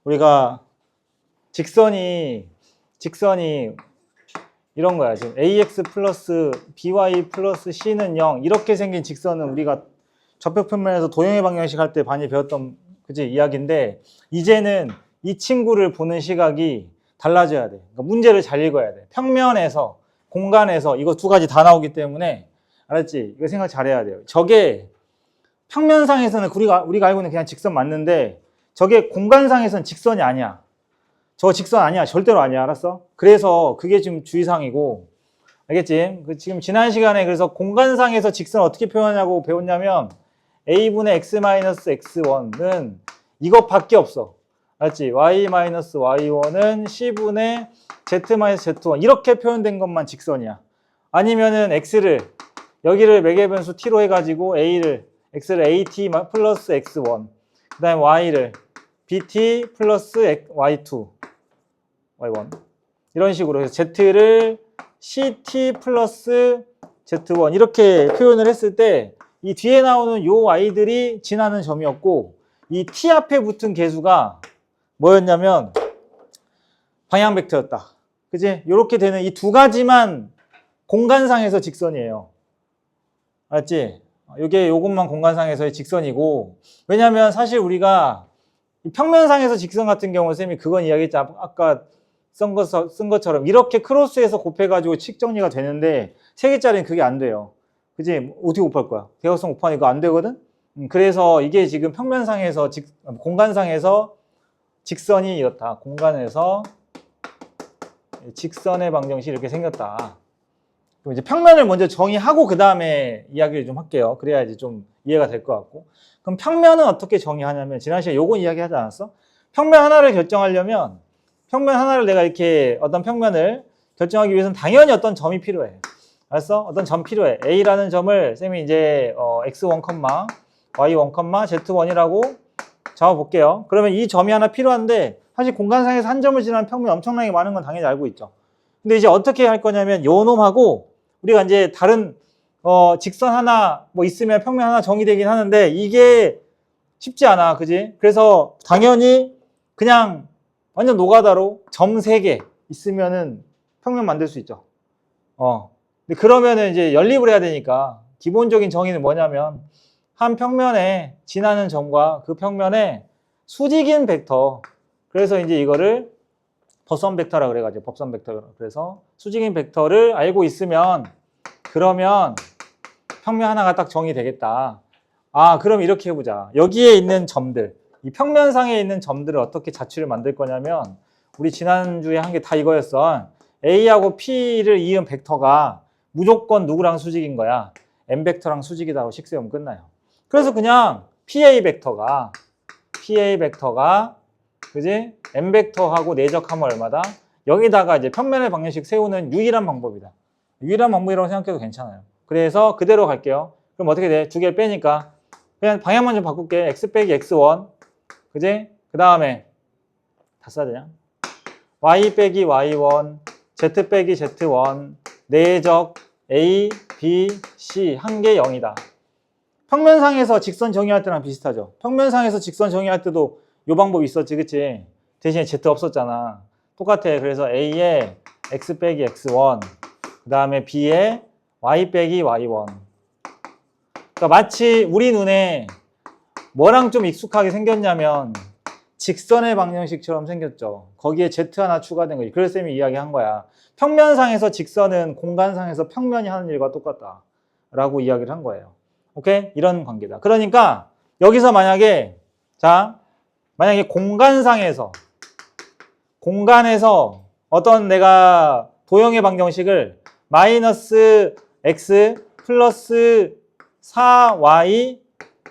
우리가 직선이 이런 거야. 지금 ax 플러스 by 플러스 c는 0 이렇게 생긴 직선은 우리가 접촉평면에서 도형의 방정식 할 때 많이 배웠던 그지 이야기인데 이제는 이 친구를 보는 시각이 달라져야 돼. 그러니까 문제를 잘 읽어야 돼. 평면에서 공간에서 이거 두 가지 다 나오기 때문에 알았지? 이거 생각 잘해야 돼요. 저게 평면상에서는 우리가 알고 있는 그냥 직선 맞는데 저게 공간상에서는 직선이 아니야. 저거 직선 아니야. 절대로 아니야. 알았어? 그래서 그게 지금 주의사항이고 알겠지? 지금 지난 시간에 그래서 공간상에서 직선 어떻게 표현하냐고 배웠냐면 a분의 x-x1은 이것밖에 없어. 알았지? y-y1은 c분의 z-z1 이렇게 표현된 것만 직선이야. 아니면은 x를 여기를 매개변수 t로 해가지고 x를 at 플러스 x1 그 다음에 y를 bt 플러스 y2 y1 이런 식으로 해서 z를 ct 플러스 z1 이렇게 표현을 했을 때 이 뒤에 나오는 요 y들이 지나는 점이었고 이 t 앞에 붙은 개수가 뭐였냐면 방향 벡터였다. 그지? 이렇게 되는 이 두 가지만 공간상에서 직선이에요. 알았지? 요것만 공간상에서의 직선이고 왜냐면 사실 우리가 평면상에서 직선 같은 경우 쌤이 그건 이야기했지. 아까 쓴 것처럼 이렇게 크로스해서 곱해가지고 식 정리가 되는데 3개짜리는 그게 안 돼요. 그지? 어떻게 곱할 거야? 대각선 곱하니까 이거 안 되거든? 그래서 이게 지금 평면상에서 공간상에서 직선이 이렇다. 공간에서 직선의 방정식이 이렇게 생겼다. 그럼 이제 평면을 먼저 정의하고 그 다음에 이야기를 좀 할게요. 그래야지 좀 이해가 될 것 같고. 그럼 평면은 어떻게 정의하냐면 지난 시간에 요건 이야기하지 않았어? 평면 하나를 결정하려면 평면 하나를 내가 이렇게 어떤 평면을 결정하기 위해서는 당연히 어떤 점이 필요해. 알았어? 어떤 점 필요해. A라는 점을 쌤이 이제 x1, y1, z1이라고 잡아볼게요. 그러면 이 점이 하나 필요한데 사실 공간상에서 한 점을 지나는 평면이 엄청나게 많은 건 당연히 알고 있죠. 근데 이제 어떻게 할 거냐면 요 놈하고 우리가 이제 다른 직선 하나 뭐 있으면 평면 하나 정의되긴 하는데 이게 쉽지 않아. 그지? 그래서 당연히 그냥 완전 노가다로 점 3개 있으면은 평면 만들 수 있죠. 근데 그러면은 이제 연립을 해야 되니까 기본적인 정의는 뭐냐면 한 평면에 지나는 점과 그 평면에 수직인 벡터 그래서 이제 이거를 법선 벡터라 그래가지고 법선 벡터 그래서 수직인 벡터를 알고 있으면 그러면 평면 하나가 딱 정의되겠다. 그럼 이렇게 해보자. 여기에 있는 점들 이 평면상에 있는 점들을 어떻게 자취를 만들 거냐면 우리 지난주에 한 게 다 이거였어. A하고 P를 이은 벡터가 무조건 누구랑 수직인 거야. M 벡터랑 수직이다 하고 식 세우면 끝나요. 그래서 그냥 PA 벡터가 그지? M 벡터하고 내적하면 얼마다? 여기다가 이제 평면의 방정식 세우는 유일한 방법이다. 유일한 방법이라고 생각해도 괜찮아요. 그래서 그대로 갈게요. 그럼 어떻게 돼? 두 개를 빼니까 그냥 방향만 좀 바꿀게. x 빼기 x1 그지? 그 다음에 다 써야 되냐? y 빼기 y1 z 빼기 z1 내적 a, b, c 한 개 0이다. 평면상에서 직선 정의할 때랑 비슷하죠. 평면상에서 직선 정의할 때도 요 방법이 있었지, 그치? 대신에 z 없었잖아. 똑같아. 그래서 a에 x 빼기 x1 그 다음에 b에 y 빼기 y1 그러니까 마치 우리 눈에 뭐랑 좀 익숙하게 생겼냐면 직선의 방정식처럼 생겼죠. 거기에 z 하나 추가된 거지. 그래서 쌤이 이야기한 거야. 평면상에서 직선은 공간상에서 평면이 하는 일과 똑같다 라고 이야기를 한 거예요. 오케이? 이런 관계다. 그러니까 여기서 만약에 공간에서 어떤 내가 도형의 방정식을 마이너스 x 플러스 4y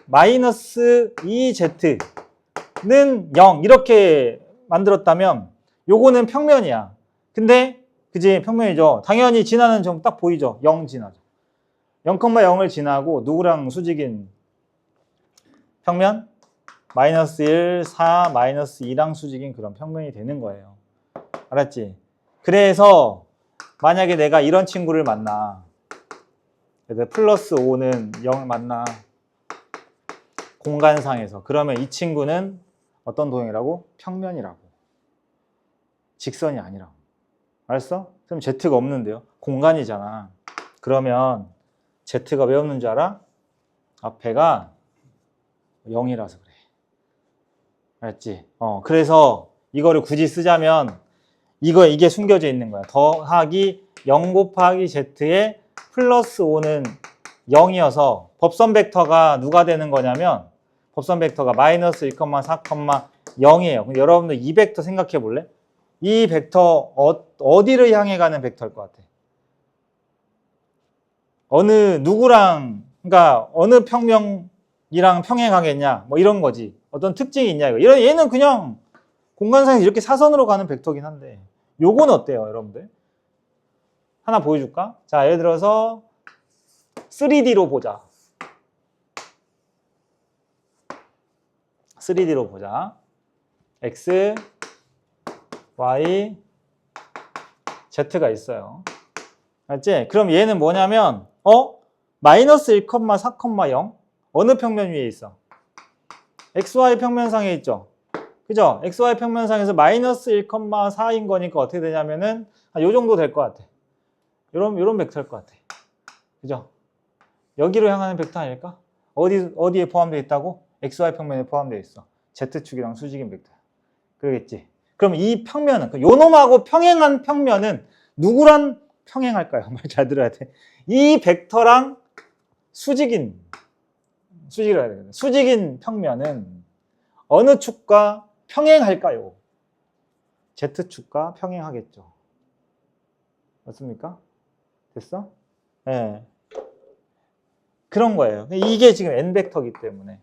마이너스 2z는 0 이렇게 만들었다면 요거는 평면이야. 근데 그지? 평면이죠. 당연히 지나는 점 딱 보이죠? 0 지나죠. 0,0을 지나고 누구랑 수직인 평면? 마이너스 1, 4, 마이너스 2랑 수직인 그런 평면이 되는 거예요. 알았지? 그래서 만약에 내가 이런 친구를 만나. 그래서 플러스 5는 0을 만나. 공간상에서. 그러면 이 친구는 어떤 도형이라고? 평면이라고. 직선이 아니라고. 알았어? 그럼 Z가 없는데요. 공간이잖아. 그러면 Z가 왜 없는 줄 알아? 앞에가 0이라서 그래. 알았지? 그래서 이거를 굳이 쓰자면 이게 숨겨져 있는 거야. 더하기 0 곱하기 Z의 플러스 5는 0이어서 법선 벡터가 누가 되는 거냐면 법선 벡터가 마이너스 1,4,0이에요. 그럼 여러분들 이 벡터 생각해 볼래? 이 벡터 어디를 향해 가는 벡터일 것 같아? 누구랑, 그러니까 어느 평면이랑 평행하겠냐? 뭐 이런 거지. 어떤 특징이 있냐 이거. 얘는 그냥 공간상에서 이렇게 사선으로 가는 벡터긴 한데 요건 어때요, 여러분들? 하나 보여줄까? 자, 예를 들어서 3D로 보자. 3D로 보자. X, Y, Z가 있어요. 알지? 그럼 얘는 뭐냐면 마이너스 1,4,0 어느 평면 위에 있어? XY 평면상에 있죠? 그죠? XY 평면상에서 마이너스 1,4인 거니까 어떻게 되냐면은 요 정도 될 것 같아. 요런 벡터일 것 같아. 그죠? 여기로 향하는 벡터 아닐까? 어디에 포함되어 있다고? XY 평면에 포함되어 있어. Z축이랑 수직인 벡터야. 그러겠지? 그럼 이 평면은, 요 놈하고 평행한 평면은 누구랑 평행할까요? 말 잘 들어야 돼. 이 벡터랑 수직이라 해야 되겠네. 수직인 평면은 어느 축과 평행할까요? Z축과 평행하겠죠. 맞습니까? 됐어? 네. 그런 거예요. 이게 지금 N벡터이기 때문에.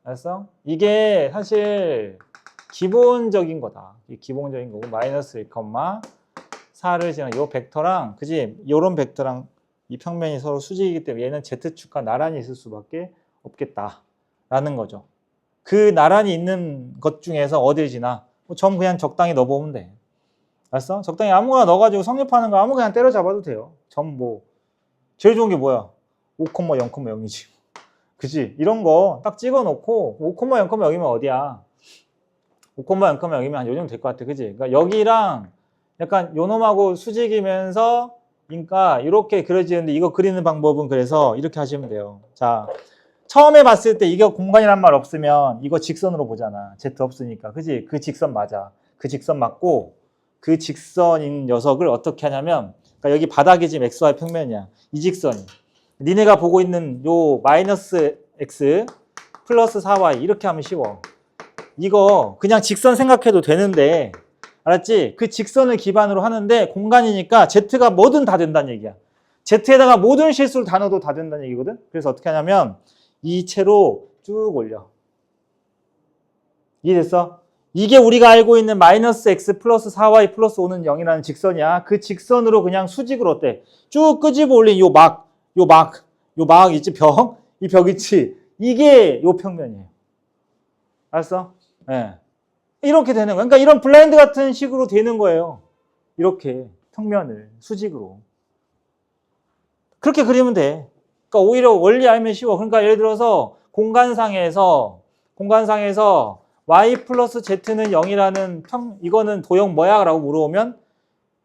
알았어? 이게 사실 기본적인 거다. 기본적인 거고, 마이너스 1,4를 지난 요 벡터랑, 그지? 요런 벡터랑 이 평면이 서로 수직이기 때문에 얘는 Z축과 나란히 있을 수밖에 없겠다라는 거죠. 그 나란히 있는 것 중에서 어딜 지나? 점 그냥 적당히 넣어보면 돼. 알았어? 적당히 아무거나 넣어가지고 성립하는 거 아무거나 때려잡아도 돼요. 점 제일 좋은 게 뭐야? 5,0,0,이지. 그치? 이런 거 딱 찍어놓고 5,0,0,이면 어디야? 5,0,0,이면 한 요 정도 될 것 같아. 그치? 그러니까 여기랑 약간 요놈하고 수직이면서 그러니까 이렇게 그려지는데 이거 그리는 방법은 그래서 이렇게 하시면 돼요. 자, 처음에 봤을 때 이거 공간이란 말 없으면 이거 직선으로 보잖아. Z 없으니까. 그치? 그 직선 맞아. 그 직선 맞고 그 직선인 녀석을 어떻게 하냐면 그러니까 여기 바닥이 지금 XY 평면이야. 이 직선이. 니네가 보고 있는 요 마이너스 X 플러스 4Y 이렇게 하면 쉬워. 이거 그냥 직선 생각해도 되는데 알았지? 그 직선을 기반으로 하는데 공간이니까 Z가 뭐든 다 된다는 얘기야. Z에다가 모든 실수를 다 넣어도 다 된다는 얘기거든. 그래서 어떻게 하냐면 이 채로 쭉 올려. 이해됐어? 이게 우리가 알고 있는 마이너스 X 플러스 4Y 플러스 5는 0이라는 직선이야. 그 직선으로 그냥 수직으로 어때? 쭉 끄집어 올린 요 막 있지? 이 벽 있지? 이게 요 평면이에요. 알았어? 예. 네. 이렇게 되는 거야. 그러니까 이런 블라인드 같은 식으로 되는 거예요. 이렇게 평면을 수직으로. 그렇게 그리면 돼. 그러니까 오히려 원리 알면 쉬워. 그러니까 예를 들어서 공간상에서 y 플러스 z는 0이라는 이거는 도형 뭐야? 라고 물어보면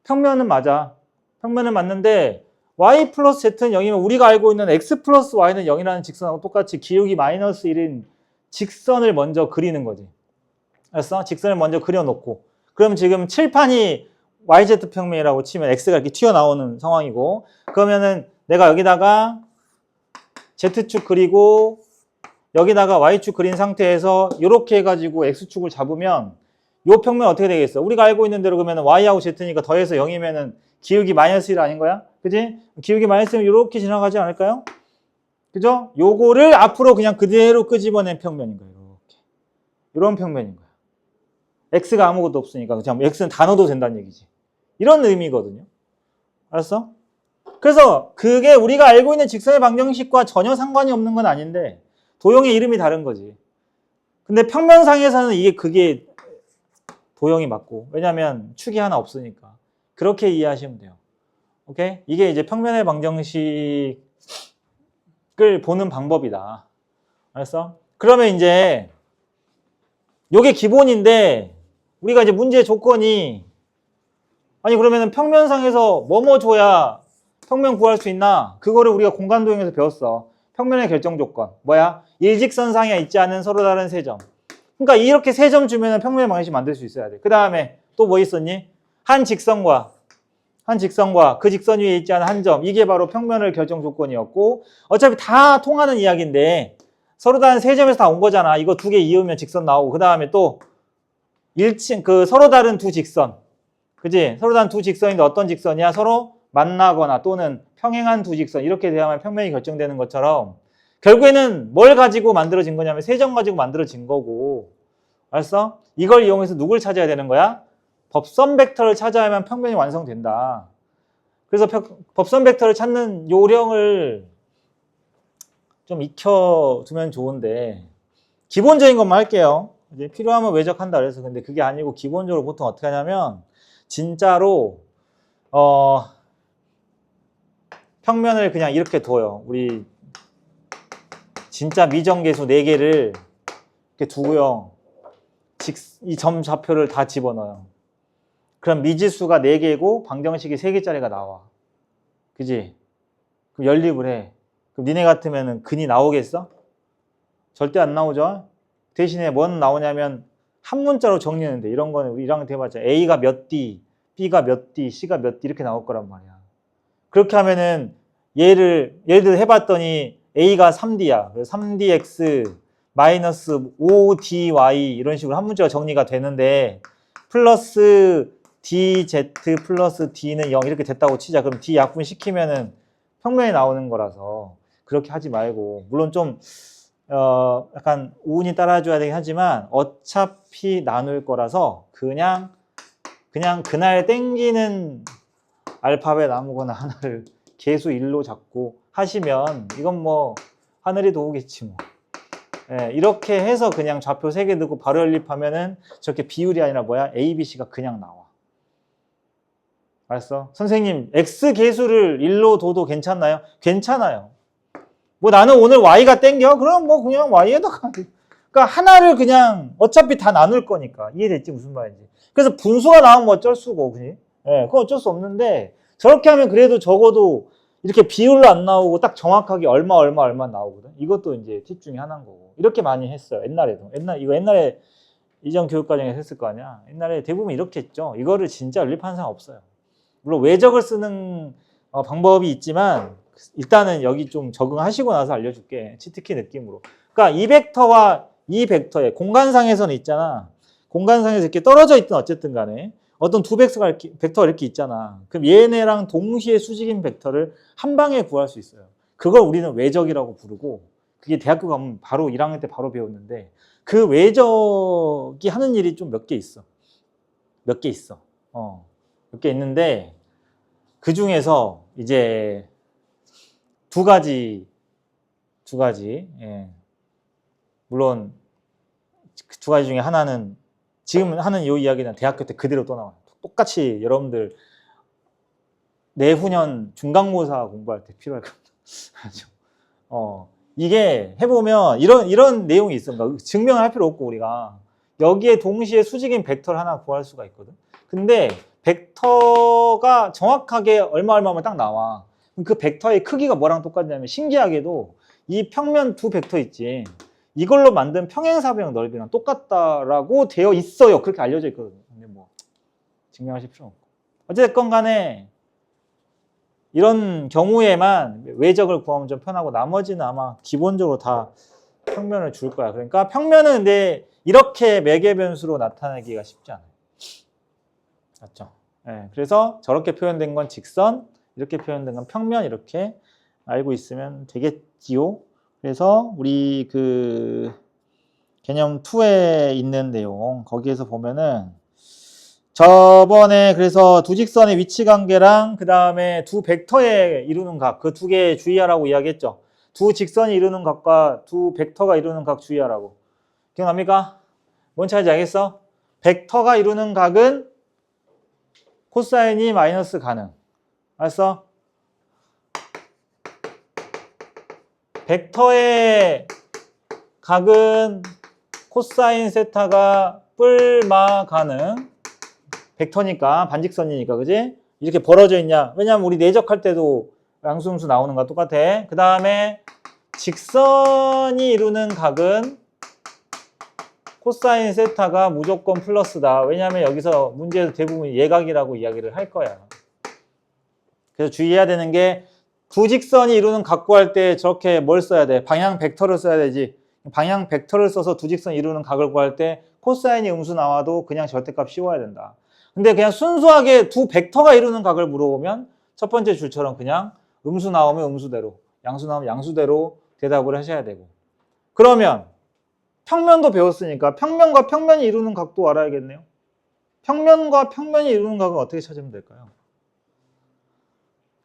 평면은 맞아. 평면은 맞는데 y 플러스 z는 0이면 우리가 알고 있는 x 플러스 y는 0이라는 직선하고 똑같이 기울기 마이너스 1인 직선을 먼저 그리는 거지. 알았어? 직선을 먼저 그려놓고 그럼 지금 칠판이 YZ 평면이라고 치면 X가 이렇게 튀어나오는 상황이고 그러면은 내가 여기다가 Z축 그리고 여기다가 Y축 그린 상태에서 이렇게 해가지고 X축을 잡으면 이 평면 어떻게 되겠어? 우리가 알고 있는 대로 그러면 Y하고 Z니까 더해서 0이면은 기울기 마이너스 1 아닌 거야? 그지? 기울기 마이너스 1은 이렇게 지나가지 않을까요? 그죠? 요거를 앞으로 그냥 그대로 끄집어낸 평면인 거예요. 이렇게. 이런 평면인 거야. X가 아무것도 없으니까 그냥 X는 다 넣어도 된다는 얘기지. 이런 의미거든요. 알았어? 그래서 그게 우리가 알고 있는 직선의 방정식과 전혀 상관이 없는 건 아닌데 도형의 이름이 다른 거지. 근데 평면상에서는 그게 도형이 맞고 왜냐면 축이 하나 없으니까 그렇게 이해하시면 돼요. 오케이? 이게 이제 평면의 방정식을 보는 방법이다. 알았어? 그러면 이제 요게 기본인데 우리가 이제 문제 조건이 아니 그러면은 평면상에서 뭐뭐 줘야 평면 구할 수 있나? 그거를 우리가 공간도형에서 배웠어. 평면의 결정 조건. 뭐야? 일직선상에 있지 않은 서로 다른 세 점. 그러니까 이렇게 세 점 주면은 평면의 방정식 만들 수 있어야 돼. 그 다음에 또 뭐 있었니? 한 직선과 그 직선 위에 있지 않은 한 점. 이게 바로 평면을 결정 조건이었고 어차피 다 통하는 이야기인데 서로 다른 세 점에서 다 온 거잖아. 이거 두 개 이으면 직선 나오고 그 다음에 또 서로 다른 두 직선. 그지? 서로 다른 두 직선인데 어떤 직선이야? 서로 만나거나 또는 평행한 두 직선. 이렇게 돼야만 평면이 결정되는 것처럼 결국에는 뭘 가지고 만들어진 거냐면 세 점 가지고 만들어진 거고. 알았어? 이걸 이용해서 누굴 찾아야 되는 거야? 법선 벡터를 찾아야만 평면이 완성된다. 그래서 법선 벡터를 찾는 요령을 좀 익혀두면 좋은데 기본적인 것만 할게요. 이제 필요하면 외적한다 그래서 근데 그게 아니고 기본적으로 보통 어떻게 하냐면 진짜로 평면을 그냥 이렇게 둬요. 우리 진짜 미정계수 4개를 이렇게 두고요. 이 점 좌표를 다 집어넣어요. 그럼 미지수가 4개고 방정식이 3개짜리가 나와. 그지? 그럼 연립을 해. 그럼 니네 같으면 근이 나오겠어? 절대 안 나오죠? 대신에 뭔 나오냐면 한 문자로 정리했는데 이런 거는 우리 1학년 때 해봤자 A가 몇 D, B가 몇 D, C가 몇 D 이렇게 나올 거란 말이야. 그렇게 하면은 예를 들어 해봤더니 A가 3D야. 그래서 3DX 마이너스 5DY 이런 식으로 한 문자가 정리가 되는데 플러스 DZ 플러스 D는 0 이렇게 됐다고 치자. 그럼 D 약분 시키면은 평면이 나오는 거라서 그렇게 하지 말고 물론 좀 약간 우운이 따라줘야 되긴 하지만 어차피 나눌 거라서 그냥 그날 땡기는 알파벳 아무거나 하나를 계수 1로 잡고 하시면 이건 뭐 하늘이 도우겠지 뭐. 예, 이렇게 해서 그냥 좌표 3개 넣고 바로 연립하면은 저렇게 비율이 아니라 뭐야? A, B, C가 그냥 나와. 알았어? 선생님 X 계수를 1로 둬도 괜찮나요? 괜찮아요. 뭐 나는 오늘 Y가 땡겨? 그럼 뭐 그냥 Y에다가 그러니까 하나를 그냥 어차피 다 나눌 거니까 이해됐지 무슨 말인지. 그래서 분수가 나오면 어쩔 수고 그지? 예, 그건 어쩔 수 없는데 저렇게 하면 그래도 적어도 이렇게 비율로 안 나오고 딱 정확하게 얼마 나오거든. 이것도 이제 팁 중에 하나인 거고. 이렇게 많이 했어요. 옛날에도. 옛날에 이전 교육과정에서 했을 거 아니야. 옛날에 대부분 이렇게 했죠. 이거를 진짜 연립하는 사람 없어요. 물론 외적을 쓰는 방법이 있지만 일단은 여기 좀 적응하시고 나서 알려줄게. 치트키 느낌으로. 그러니까 이 벡터와 이 벡터의 공간상에서는 있잖아. 공간상에서 이렇게 떨어져 있든 어쨌든 간에 어떤 두 벡터가 이렇게 있잖아. 그럼 얘네랑 동시에 수직인 벡터를 한 방에 구할 수 있어요. 그걸 우리는 외적이라고 부르고 그게 대학교 가면 바로 1학년 때 바로 배웠는데 그 외적이 하는 일이 좀 몇 개 있어. 몇 개 있어. 몇 개 있는데 그 중에서 이제 두 가지 예. 물론 그 두 가지 중에 하나는 지금 하는 이 이야기는 대학교 때 그대로 또 나와요. 똑같이 여러분들 내후년 중간고사 공부할 때 필요할 겁니다. 이게 해보면 이런 내용이 있어. 그러니까 증명을 할 필요 없고 우리가 여기에 동시에 수직인 벡터를 하나 구할 수가 있거든. 근데 벡터가 정확하게 얼마면 딱 나와. 그 벡터의 크기가 뭐랑 똑같냐면 신기하게도 이 평면 두 벡터 있지. 이걸로 만든 평행사변 넓이랑 똑같다라고 되어 있어요. 그렇게 알려져 있거든요. 근데 뭐 증명하실 필요 없고. 어쨌든 간에 이런 경우에만 외적을 구하면 좀 편하고 나머지는 아마 기본적으로 다 평면을 줄 거야. 그러니까 평면은 근데 이렇게 매개변수로 나타내기가 쉽지 않아요. 맞죠? 네, 그래서 저렇게 표현된 건 직선, 이렇게 표현된 건 평면 이렇게 알고 있으면 되겠지요. 그래서 우리 그 개념 2에 있는 내용 거기에서 보면은 저번에 그래서 두 직선의 위치 관계랑 그 다음에 두 벡터에 이루는 각 그 두 개 주의하라고 이야기했죠. 두 직선이 이루는 각과 두 벡터가 이루는 각 주의하라고. 기억납니까? 뭔 차이인지 알겠어? 벡터가 이루는 각은 코사인이 마이너스 가능. 알았어? 벡터의 각은 코사인 세타가 뿔마 가는 벡터니까 반직선이니까 그지? 이렇게 벌어져 있냐? 왜냐면 우리 내적할 때도 양수음수 나오는 거랑 똑같아. 그 다음에 직선이 이루는 각은 코사인 세타가 무조건 플러스다. 왜냐하면 여기서 문제에서 대부분 예각이라고 이야기를 할 거야. 그래서 주의해야 되는 게 두 직선이 이루는 각 구할 때 저렇게 뭘 써야 돼? 방향 벡터를 써야 되지. 방향 벡터를 써서 두 직선 이루는 각을 구할 때 코사인이 음수 나와도 그냥 절대값 씌워야 된다. 근데 그냥 순수하게 두 벡터가 이루는 각을 물어보면 첫 번째 줄처럼 그냥 음수 나오면 음수대로, 양수 나오면 양수대로 대답을 하셔야 되고. 그러면 평면도 배웠으니까 평면과 평면이 이루는 각도 알아야겠네요. 평면과 평면이 이루는 각은 어떻게 찾으면 될까요?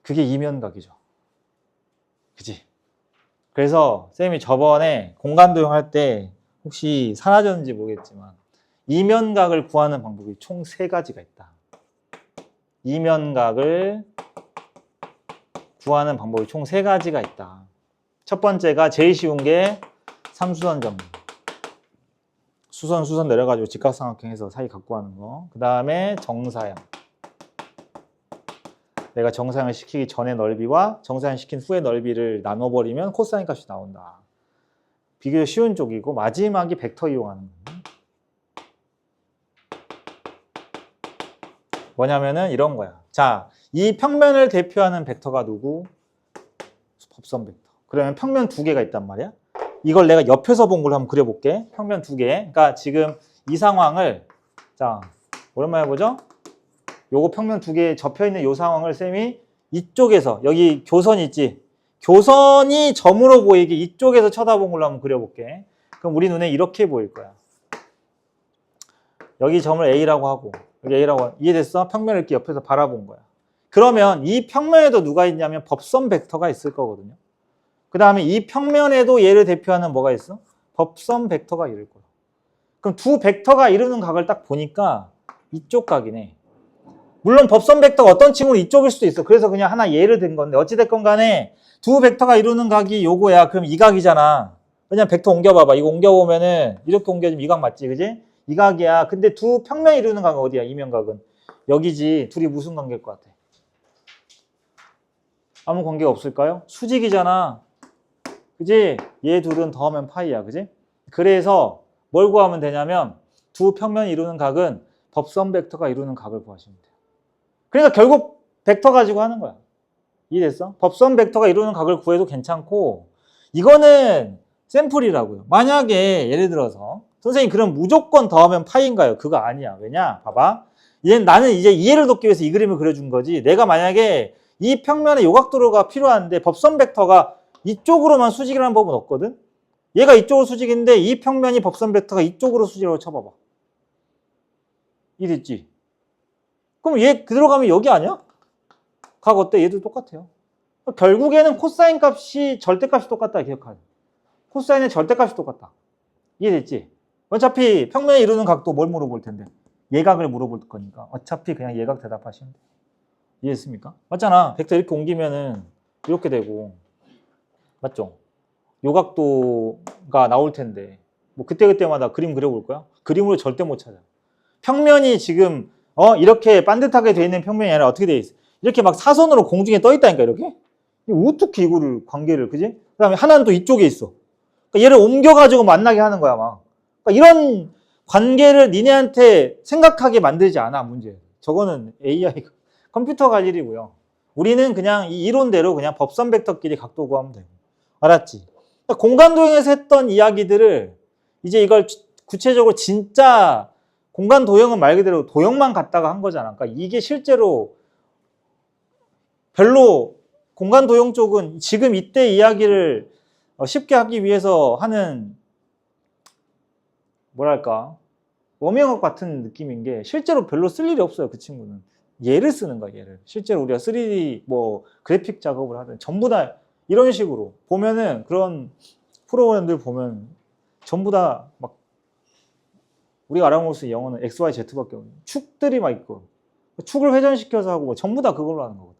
그게 이면각이죠. 그지? 그래서 쌤이 저번에 공간도용 할 때 혹시 사라졌는지 모르겠지만 이면각을 구하는 방법이 총 3가지가 있다. 이면각을 구하는 방법이 총 3가지가 있다. 첫 번째가 제일 쉬운 게 삼수선 정리. 수선 내려가지고 직각삼각형해서 사이 갖고 하는 거. 그 다음에 정사형. 내가 정사형을 시키기 전의 넓이와 정사형 시킨 후의 넓이를 나눠버리면 코사인 값이 나온다. 비교적 쉬운 쪽이고 마지막이 벡터 이용하는 거예요. 뭐냐면은 이런 거야. 자, 이 평면을 대표하는 벡터가 누구? 법선 벡터. 그러면 평면 2개가 있단 말이야. 이걸 내가 옆에서 본 걸로 한번 그려볼게. 평면 2개. 그러니까 지금 이 상황을 자 오랜만에 해보죠. 요거 평면 2개 접혀있는 요 상황을 쌤이 이쪽에서 여기 교선 있지? 교선이 점으로 보이게 이쪽에서 쳐다본 걸로 한번 그려볼게. 그럼 우리 눈에 이렇게 보일 거야. 여기 점을 A라고 하고 여기 A라고 하고 이해됐어? 평면을 이렇게 옆에서 바라본 거야. 그러면 이 평면에도 누가 있냐면 법선 벡터가 있을 거거든요. 그 다음에 이 평면에도 얘를 대표하는 뭐가 있어? 법선 벡터가 이룰 거야. 그럼 두 벡터가 이루는 각을 딱 보니까 이쪽 각이네. 물론 법선 벡터가 어떤 층으로 이쪽일 수도 있어. 그래서 그냥 하나 예를 든 건데 어찌됐건 간에 두 벡터가 이루는 각이 요거야. 그럼 이 각이잖아. 왜냐면 벡터 옮겨봐봐. 이거 옮겨보면은 이렇게 옮겨지면 이 각 맞지, 그지? 이 각이야. 근데 두 평면이 이루는 각은 어디야? 이면각은 여기지. 둘이 무슨 관계일 것 같아? 아무 관계가 없을까요? 수직이잖아. 그지? 얘 둘은 더하면 파이야. 그지? 그래서 뭘 구하면 되냐면 두 평면이 이루는 각은 법선 벡터가 이루는 각을 구하시면 돼요. 그러니까 결국 벡터 가지고 하는 거야. 이해됐어? 법선 벡터가 이루는 각을 구해도 괜찮고 이거는 샘플이라고요. 만약에 예를 들어서 선생님 그럼 무조건 더하면 파이인가요? 그거 아니야. 왜냐? 봐봐. 나는 이제 이해를 돕기 위해서 이 그림을 그려준 거지. 내가 만약에 이 평면에 요각도로가 필요한데 법선 벡터가 이쪽으로만 수직을 하는 법은 없거든? 얘가 이쪽으로 수직인데 이 평면이 법선 벡터가 이쪽으로 수직으로 쳐봐봐. 이해됐지? 그럼 얘 그대로 가면 여기 아니야? 각 어때? 얘도 똑같아요. 결국에는 코사인 값이 절대값이 똑같다 기억하자. 코사인의 절대값이 똑같다. 이해됐지? 어차피 평면에 이루는 각도 뭘 물어볼 텐데 예각을 물어볼 거니까 어차피 그냥 예각 대답하시면 돼요. 이해했습니까? 맞잖아. 벡터 이렇게 옮기면은 이렇게 되고 맞죠? 요각도가 나올 텐데 뭐 그때그때마다 그림 그려볼 거야? 그림으로 절대 못 찾아. 평면이 지금 이렇게 반듯하게 돼 있는 평면이 아니라 어떻게 돼 있어? 이렇게 막 사선으로 공중에 떠 있다니까 이렇게? 어떻게 이거를 관계를 그지? 그 다음에 하나는 또 이쪽에 있어. 그러니까 얘를 옮겨가지고 만나게 하는 거야 막. 그러니까 이런 관계를 니네한테 생각하게 만들지 않아 문제. 저거는 AI 컴퓨터가 할 일이고요. 우리는 그냥 이 이론대로 그냥 법선 벡터끼리 각도 구하면 돼요. 알았지? 그러니까 공간 도형에서 했던 이야기들을 이제 이걸 구체적으로 진짜 공간 도형은 말 그대로 도형만 갖다가 한 거잖아. 그러니까 이게 실제로 별로 공간 도형 쪽은 지금 이때 이야기를 쉽게 하기 위해서 하는 뭐랄까 워밍업 같은 느낌인 게 실제로 별로 쓸 일이 없어요. 그 친구는 얘를 쓰는 거야. 얘를 실제로 우리가 3D 뭐 그래픽 작업을 하든 전부 다 이런 식으로 보면은 그런 프로그램들 보면 전부 다 막 우리가 알아먹을 수 있는 영어는 X, Y, Z밖에 없는 축들이 막 있고 축을 회전시켜서 하고 뭐 전부 다 그걸로 하는 거거든.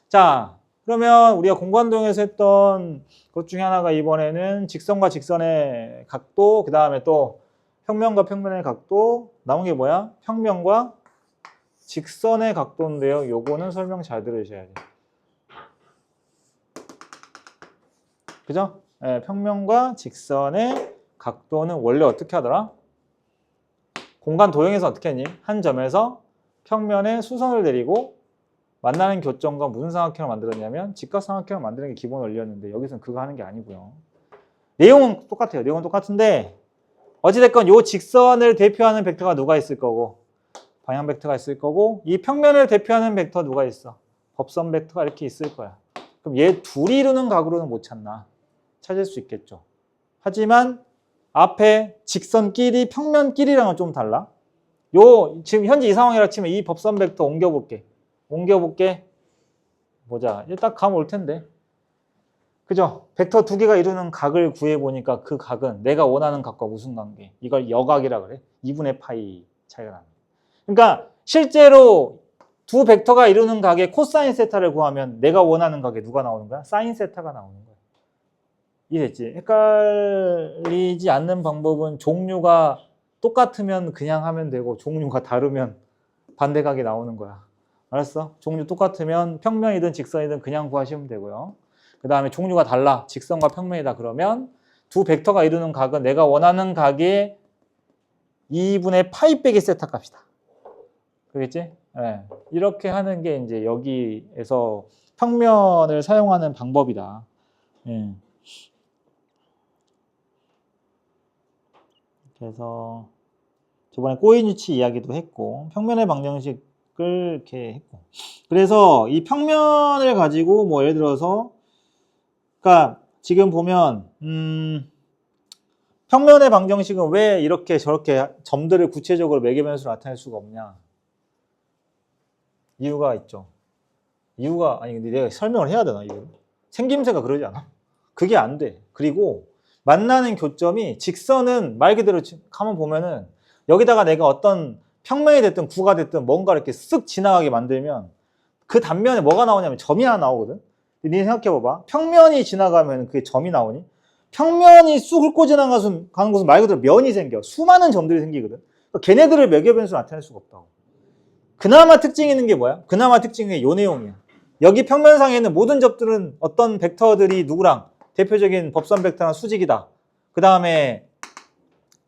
자, 그러면 우리가 공간도형에서 했던 것 중에 하나가 이번에는 직선과 직선의 각도, 그 다음에 또 평면과 평면의 각도, 남은 게 뭐야? 평면과 직선의 각도인데요. 요거는 설명 잘 들으셔야 돼요. 그죠? 네, 평면과 직선의 각도는 원래 어떻게 하더라? 공간 도형에서 어떻게 했니? 한 점에서 평면에 수선을 내리고 만나는 교점과 무슨 삼각형을 만들었냐면 직각삼각형을 만드는 게 기본 원리였는데 여기서는 그거 하는 게 아니고요. 내용은 똑같아요. 내용은 똑같은데 어찌됐건 요 직선을 대표하는 벡터가 누가 있을 거고 방향 벡터가 있을 거고 이 평면을 대표하는 벡터 누가 있어? 법선 벡터가 이렇게 있을 거야. 그럼 얘 둘이 이루는 각으로는 못 찾나? 찾을 수 있겠죠. 하지만 앞에 직선끼리 평면끼리랑은 좀 달라. 요 지금 현재 이 상황이라 치면 이 법선 벡터 옮겨볼게. 보자. 일단 감 올 텐데. 그죠? 벡터 두 개가 이루는 각을 구해보니까 그 각은 내가 원하는 각과 무슨 관계? 이걸 여각이라 그래. 2분의 파이 차이가 납니다. 그러니까 실제로 두 벡터가 이루는 각의 코사인 세타를 구하면 내가 원하는 각에 누가 나오는 거야? 사인 세타가 나오는 거야. 이해됐지? 헷갈리지 않는 방법은 종류가 똑같으면 그냥 하면 되고 종류가 다르면 반대각이 나오는 거야. 알았어? 종류 똑같으면 평면이든 직선이든 그냥 구하시면 되고요. 그 다음에 종류가 달라. 직선과 평면이다. 그러면 두 벡터가 이루는 각은 내가 원하는 각의 2분의 파이 빼기 세타 값이다. 그겠지? 네. 이렇게 하는 게 이제 여기에서 평면을 사용하는 방법이다. 네. 그래서 저번에 꼬인 위치 이야기도 했고 평면의 방정식을 이렇게 했고 그래서 이 평면을 가지고 뭐 예를 들어서 그러니까 지금 보면 평면의 방정식은 왜 이렇게 저렇게 점들을 구체적으로 매개변수로 나타낼 수가 없냐 이유가 있죠. 이유가 아니 근데 내가 설명을 해야 되나 이거 생김새가 그러지 않아? 그게 안 돼. 그리고 만나는 교점이 직선은 말 그대로 가만 보면은 여기다가 내가 어떤 평면이 됐든 구가 됐든 뭔가 이렇게 쓱 지나가게 만들면 그 단면에 뭐가 나오냐면 점이 하나 나오거든. 근데 니 생각해봐봐. 평면이 지나가면 그게 점이 나오니? 평면이 쑥 훑고 지나가는 곳은 말 그대로 면이 생겨. 수많은 점들이 생기거든. 그러니까 걔네들을 매개변수로 나타낼 수가 없다고. 그나마 특징 있는 게 뭐야? 그나마 특징이 요 내용이야. 여기 평면상에 있는 모든 점들은 어떤 벡터들이 누구랑 대표적인 법선 벡터랑 수직이다. 그 다음에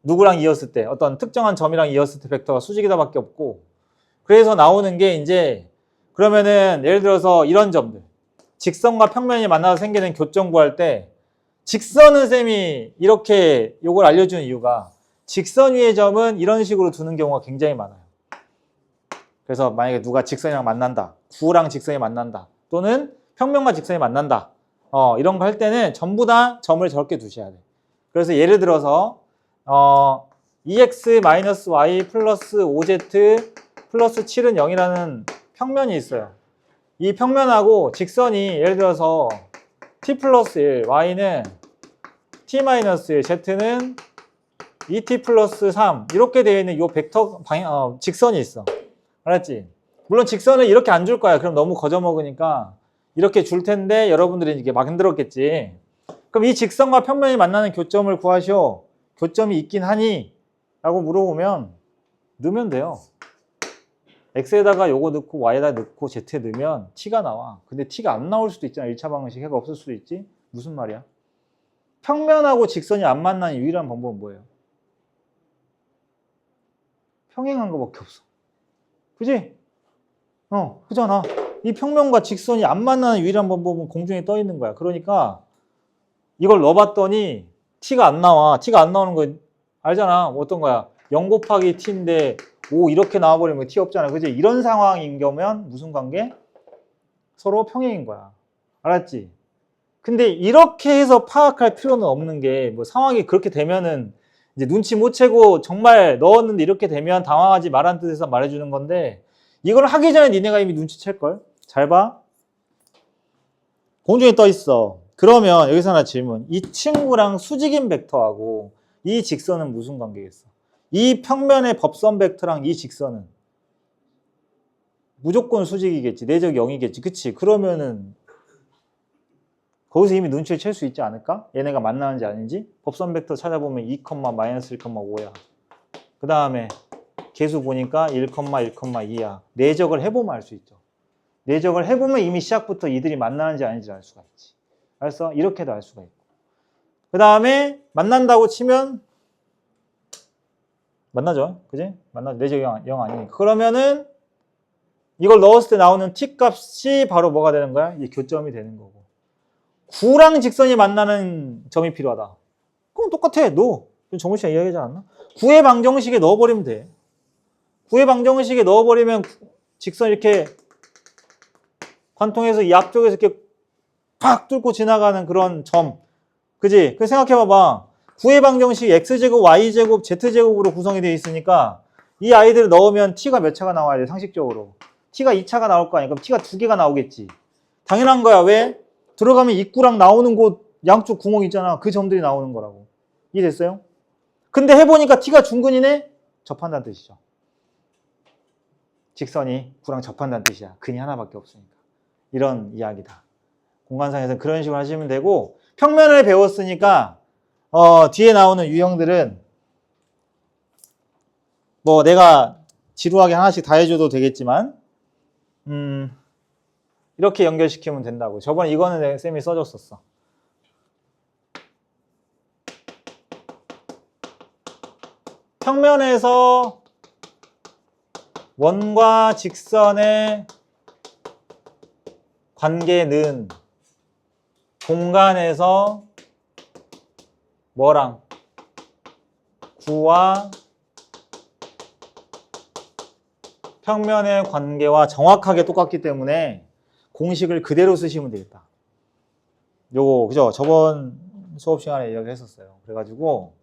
누구랑 이었을 때 어떤 특정한 점이랑 이었을 때 벡터가 수직이다 밖에 없고 그래서 나오는 게 이제 그러면은 예를 들어서 이런 점들 직선과 평면이 만나서 생기는 교점 구할 때 직선은 쌤이 이렇게 요걸 알려주는 이유가 직선 위의 점은 이런 식으로 두는 경우가 굉장히 많아요. 그래서 만약에 누가 직선이랑 만난다. 구랑 직선이 만난다. 또는 평면과 직선이 만난다. 이런 거 할 때는 전부 다 점을 저렇게 두셔야 돼. 그래서 예를 들어서 2x-y 플러스 5z 플러스 7은 0이라는 평면이 있어요. 이 평면하고 직선이 예를 들어서 t 플러스 1, y는 t 마이너스 1, z는 2t 플러스 3 이렇게 되어 있는 이 벡터 직선이 있어. 알았지? 물론 직선을 이렇게 안 줄 거야. 그럼 너무 거저먹으니까 이렇게 줄 텐데 여러분들이 이게 막 힘들었겠지. 그럼 이 직선과 평면이 만나는 교점을 구하시오. 교점이 있긴 하니? 라고 물어보면 넣으면 돼요. x에다가 요거 넣고 y에다 넣고 z에 넣으면 t가 나와. 근데 t가 안 나올 수도 있잖아. 1차 방정식 해가 없을 수도 있지. 무슨 말이야? 평면하고 직선이 안 만나는 유일한 방법은 뭐예요? 평행한 거밖에 없어. 그지? 그잖아. 이 평면과 직선이 안 만나는 유일한 방법은 공중에 떠 있는 거야. 그러니까 이걸 넣어봤더니 t가 안 나와. t가 안 나오는 거 알잖아. 어떤 거야? 0 곱하기 t인데 5 이렇게 나와버리면 t 없잖아. 그지? 이런 상황인 경우면 무슨 관계? 서로 평행인 거야. 알았지? 근데 이렇게 해서 파악할 필요는 없는 게 뭐 상황이 그렇게 되면은 이제 눈치 못 채고 정말 넣었는데 이렇게 되면 당황하지 말란 뜻에서 말해주는 건데 이걸 하기 전에 니네가 이미 눈치챌걸? 잘 봐. 공중에 떠 있어. 그러면 여기서 하나 질문. 이 친구랑 수직인 벡터하고 이 직선은 무슨 관계겠어? 이 평면의 법선 벡터랑 이 직선은 무조건 수직이겠지. 내적 0이겠지. 그치? 그러면은 거기서 이미 눈치를 챌 수 있지 않을까? 얘네가 만나는지 아닌지? 법선 벡터 찾아보면 2, 마이너스 1,5야. 그 다음에 계수 보니까 1,1,2야. 내적을 해보면 알 수 있죠. 내적을 해보면 이미 시작부터 이들이 만나는지 아닌지 알 수가 있지. 알았어? 이렇게도 알 수가 있고. 그 다음에 만난다고 치면 만나죠. 그지? 내적 0 아니니까. 그러면은 이걸 넣었을 때 나오는 t 값이 바로 뭐가 되는 거야? 이 교점이 되는 거고. 9랑 직선이 만나는 점이 필요하다. 그럼 똑같아. 너. 정우 씨가 이야기하지 않았나? 9의 방정식에 넣어버리면 돼. 9의 방정식에 넣어버리면 직선 이렇게 관통해서 이 앞쪽에서 이렇게 팍 뚫고 지나가는 그런 점. 그지? 그 생각해봐봐. 9의 방정식 x제곱, y제곱, z제곱으로 구성이 되어 있으니까 이 아이들을 넣으면 t가 몇 차가 나와야 돼, 상식적으로. t가 2차가 나올 거 아니야. 그럼 t가 2개가 나오겠지. 당연한 거야. 왜? 들어가면 입구랑 나오는 곳 양쪽 구멍 있잖아. 그 점들이 나오는 거라고. 이해됐어요? 근데 해보니까 t가 중근이네? 접한다는 뜻이죠. 직선이 9랑 접한다는 뜻이야. 근이 하나밖에 없으니까. 이런 이야기다. 공간상에서는 그런 식으로 하시면 되고, 평면을 배웠으니까 뒤에 나오는 유형들은 뭐 내가 지루하게 하나씩 다 해줘도 되겠지만 이렇게 연결시키면 된다고. 저번에 이거는 쌤이 써줬었어. 평면에서 원과 직선의 관계는 공간에서 뭐랑? 9와 평면의 관계와 정확하게 똑같기 때문에 공식을 그대로 쓰시면 되겠다. 요거, 그죠? 저번 수업 시간에 이야기했었어요. 그래가지고,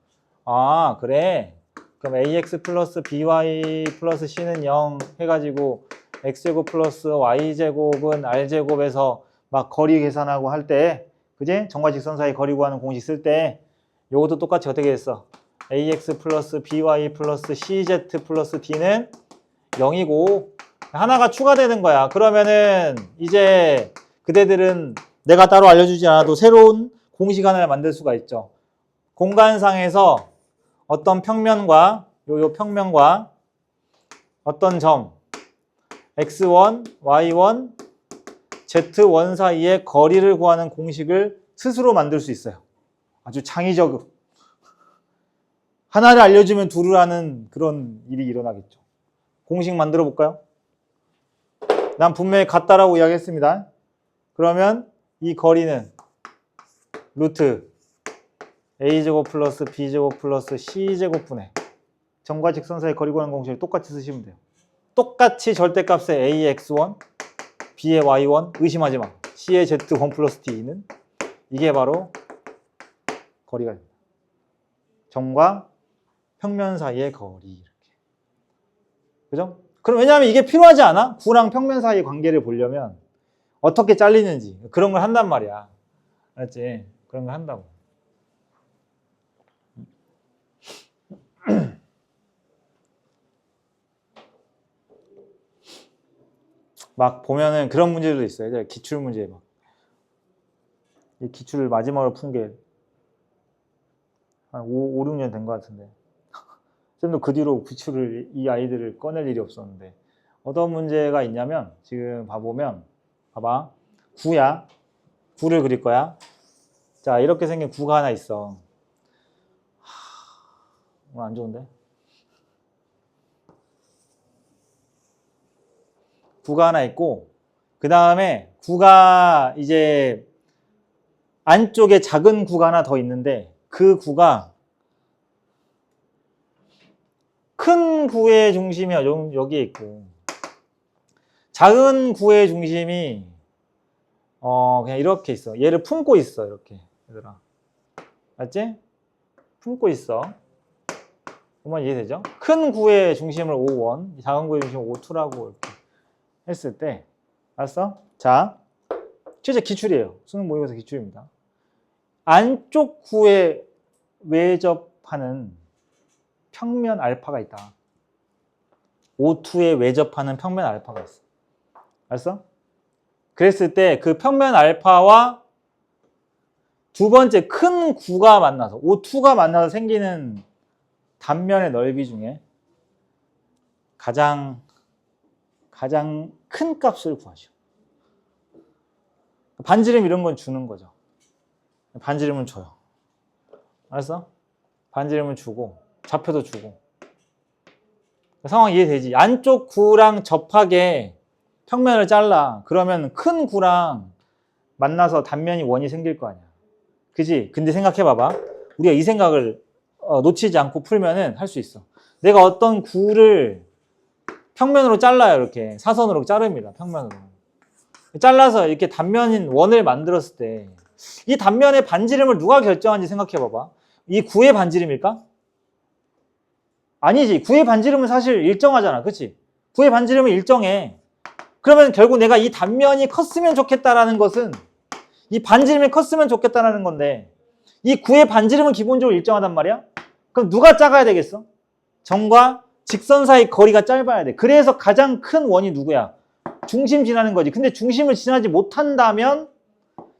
아, 그래. 그럼 ax 플러스 by 플러스 c는 0 해가지고 x제곱 플러스 y제곱은 r제곱에서 막 거리 계산하고 할 때, 그지? 점과 직선 사이 거리 구하는 공식 쓸 때 요것도 똑같이 어떻게 했어? ax 플러스 by 플러스 cz 플러스 d는 0이고 하나가 추가되는 거야. 그러면은 이제 그대들은 내가 따로 알려주지 않아도 새로운 공식 하나를 만들 수가 있죠. 공간상에서 어떤 평면과 요 평면과 어떤 점 x1, y1, z1 사이의 거리를 구하는 공식을 스스로 만들 수 있어요. 아주 창의적으로. 하나를 알려주면 둘을 하는 그런 일이 일어나겠죠. 공식 만들어 볼까요? 난 분명히 같다라고 이야기했습니다. 그러면 이 거리는 루트 a제곱 플러스 b제곱 플러스 c제곱분의 점과 직선 사이 거리 구하는 공식을 똑같이 쓰시면 돼요. 똑같이 절대값의 a의 x1, b의 y1 의심하지 마. c의 z1 플러스 d는 이게 바로 거리가 됩니다. 점과 평면 사이의 거리. 이렇게. 그죠? 그럼 왜냐하면 이게 필요하지 않아? 9랑 평면 사이의 관계를 보려면 어떻게 잘리는지 그런 걸 한단 말이야. 알았지? 그런 걸 한다고. 막 보면은 그런 문제들도 있어요. 기출 문제 막. 이 기출을 마지막으로 푼 게 한 5, 6년 된 것 같은데. 쌤도 그 뒤로 기출을 이 아이들을 꺼낼 일이 없었는데 어떤 문제가 있냐면 지금 봐보면 봐봐. 9야. 9를 그릴 거야. 자, 이렇게 생긴 9가 하나 있어. 오늘 안 좋은데? 9가 하나 있고 그 다음에 9가 이제 안쪽에 작은 9가 하나 더 있는데 그 9가 큰 9의 중심이 여기에 있고 작은 9의 중심이 그냥 이렇게 있어. 얘를 품고 있어. 이렇게 얘들아. 알지? 품고 있어. 그러면 이해되죠? 큰 9의 중심을 5원, 작은 9의 중심을 5,2라고 이렇게 했을 때 알았어? 자, 실제 기출이에요. 수능 모의고사 기출입니다. 안쪽 9에 외접하는 평면 알파가 있다. O2에 외접하는 평면 알파가 있어. 알았어? 그랬을 때 그 평면 알파와 두 번째 큰 9가 만나서 O2가 만나서 생기는 단면의 넓이 중에 가장 큰 값을 구하죠. 반지름 이런 건 주는 거죠. 반지름은 줘요. 알았어? 반지름은 주고 좌표도 주고. 상황 이해되지? 안쪽 구랑 접하게 평면을 잘라. 그러면 큰 구랑 만나서 단면이 원이 생길 거 아니야. 그지? 근데 생각해봐봐. 우리가 이 생각을 놓치지 않고 풀면은 할 수 있어. 내가 어떤 구를 평면으로 잘라요. 이렇게 사선으로 자릅니다. 평면으로. 잘라서 이렇게 단면인 원을 만들었을 때 이 단면의 반지름을 누가 결정하는지 생각해봐봐. 이 구의 반지름일까? 아니지. 구의 반지름은 사실 일정하잖아. 그치? 구의 반지름은 일정해. 그러면 결국 내가 이 단면이 컸으면 좋겠다라는 것은 이 반지름이 컸으면 좋겠다라는 건데 이 구의 반지름은 기본적으로 일정하단 말이야? 그럼 누가 작아야 되겠어? 점과 직선 사이 거리가 짧아야 돼. 그래서 가장 큰 원이 누구야? 중심 지나는 거지. 근데 중심을 지나지 못한다면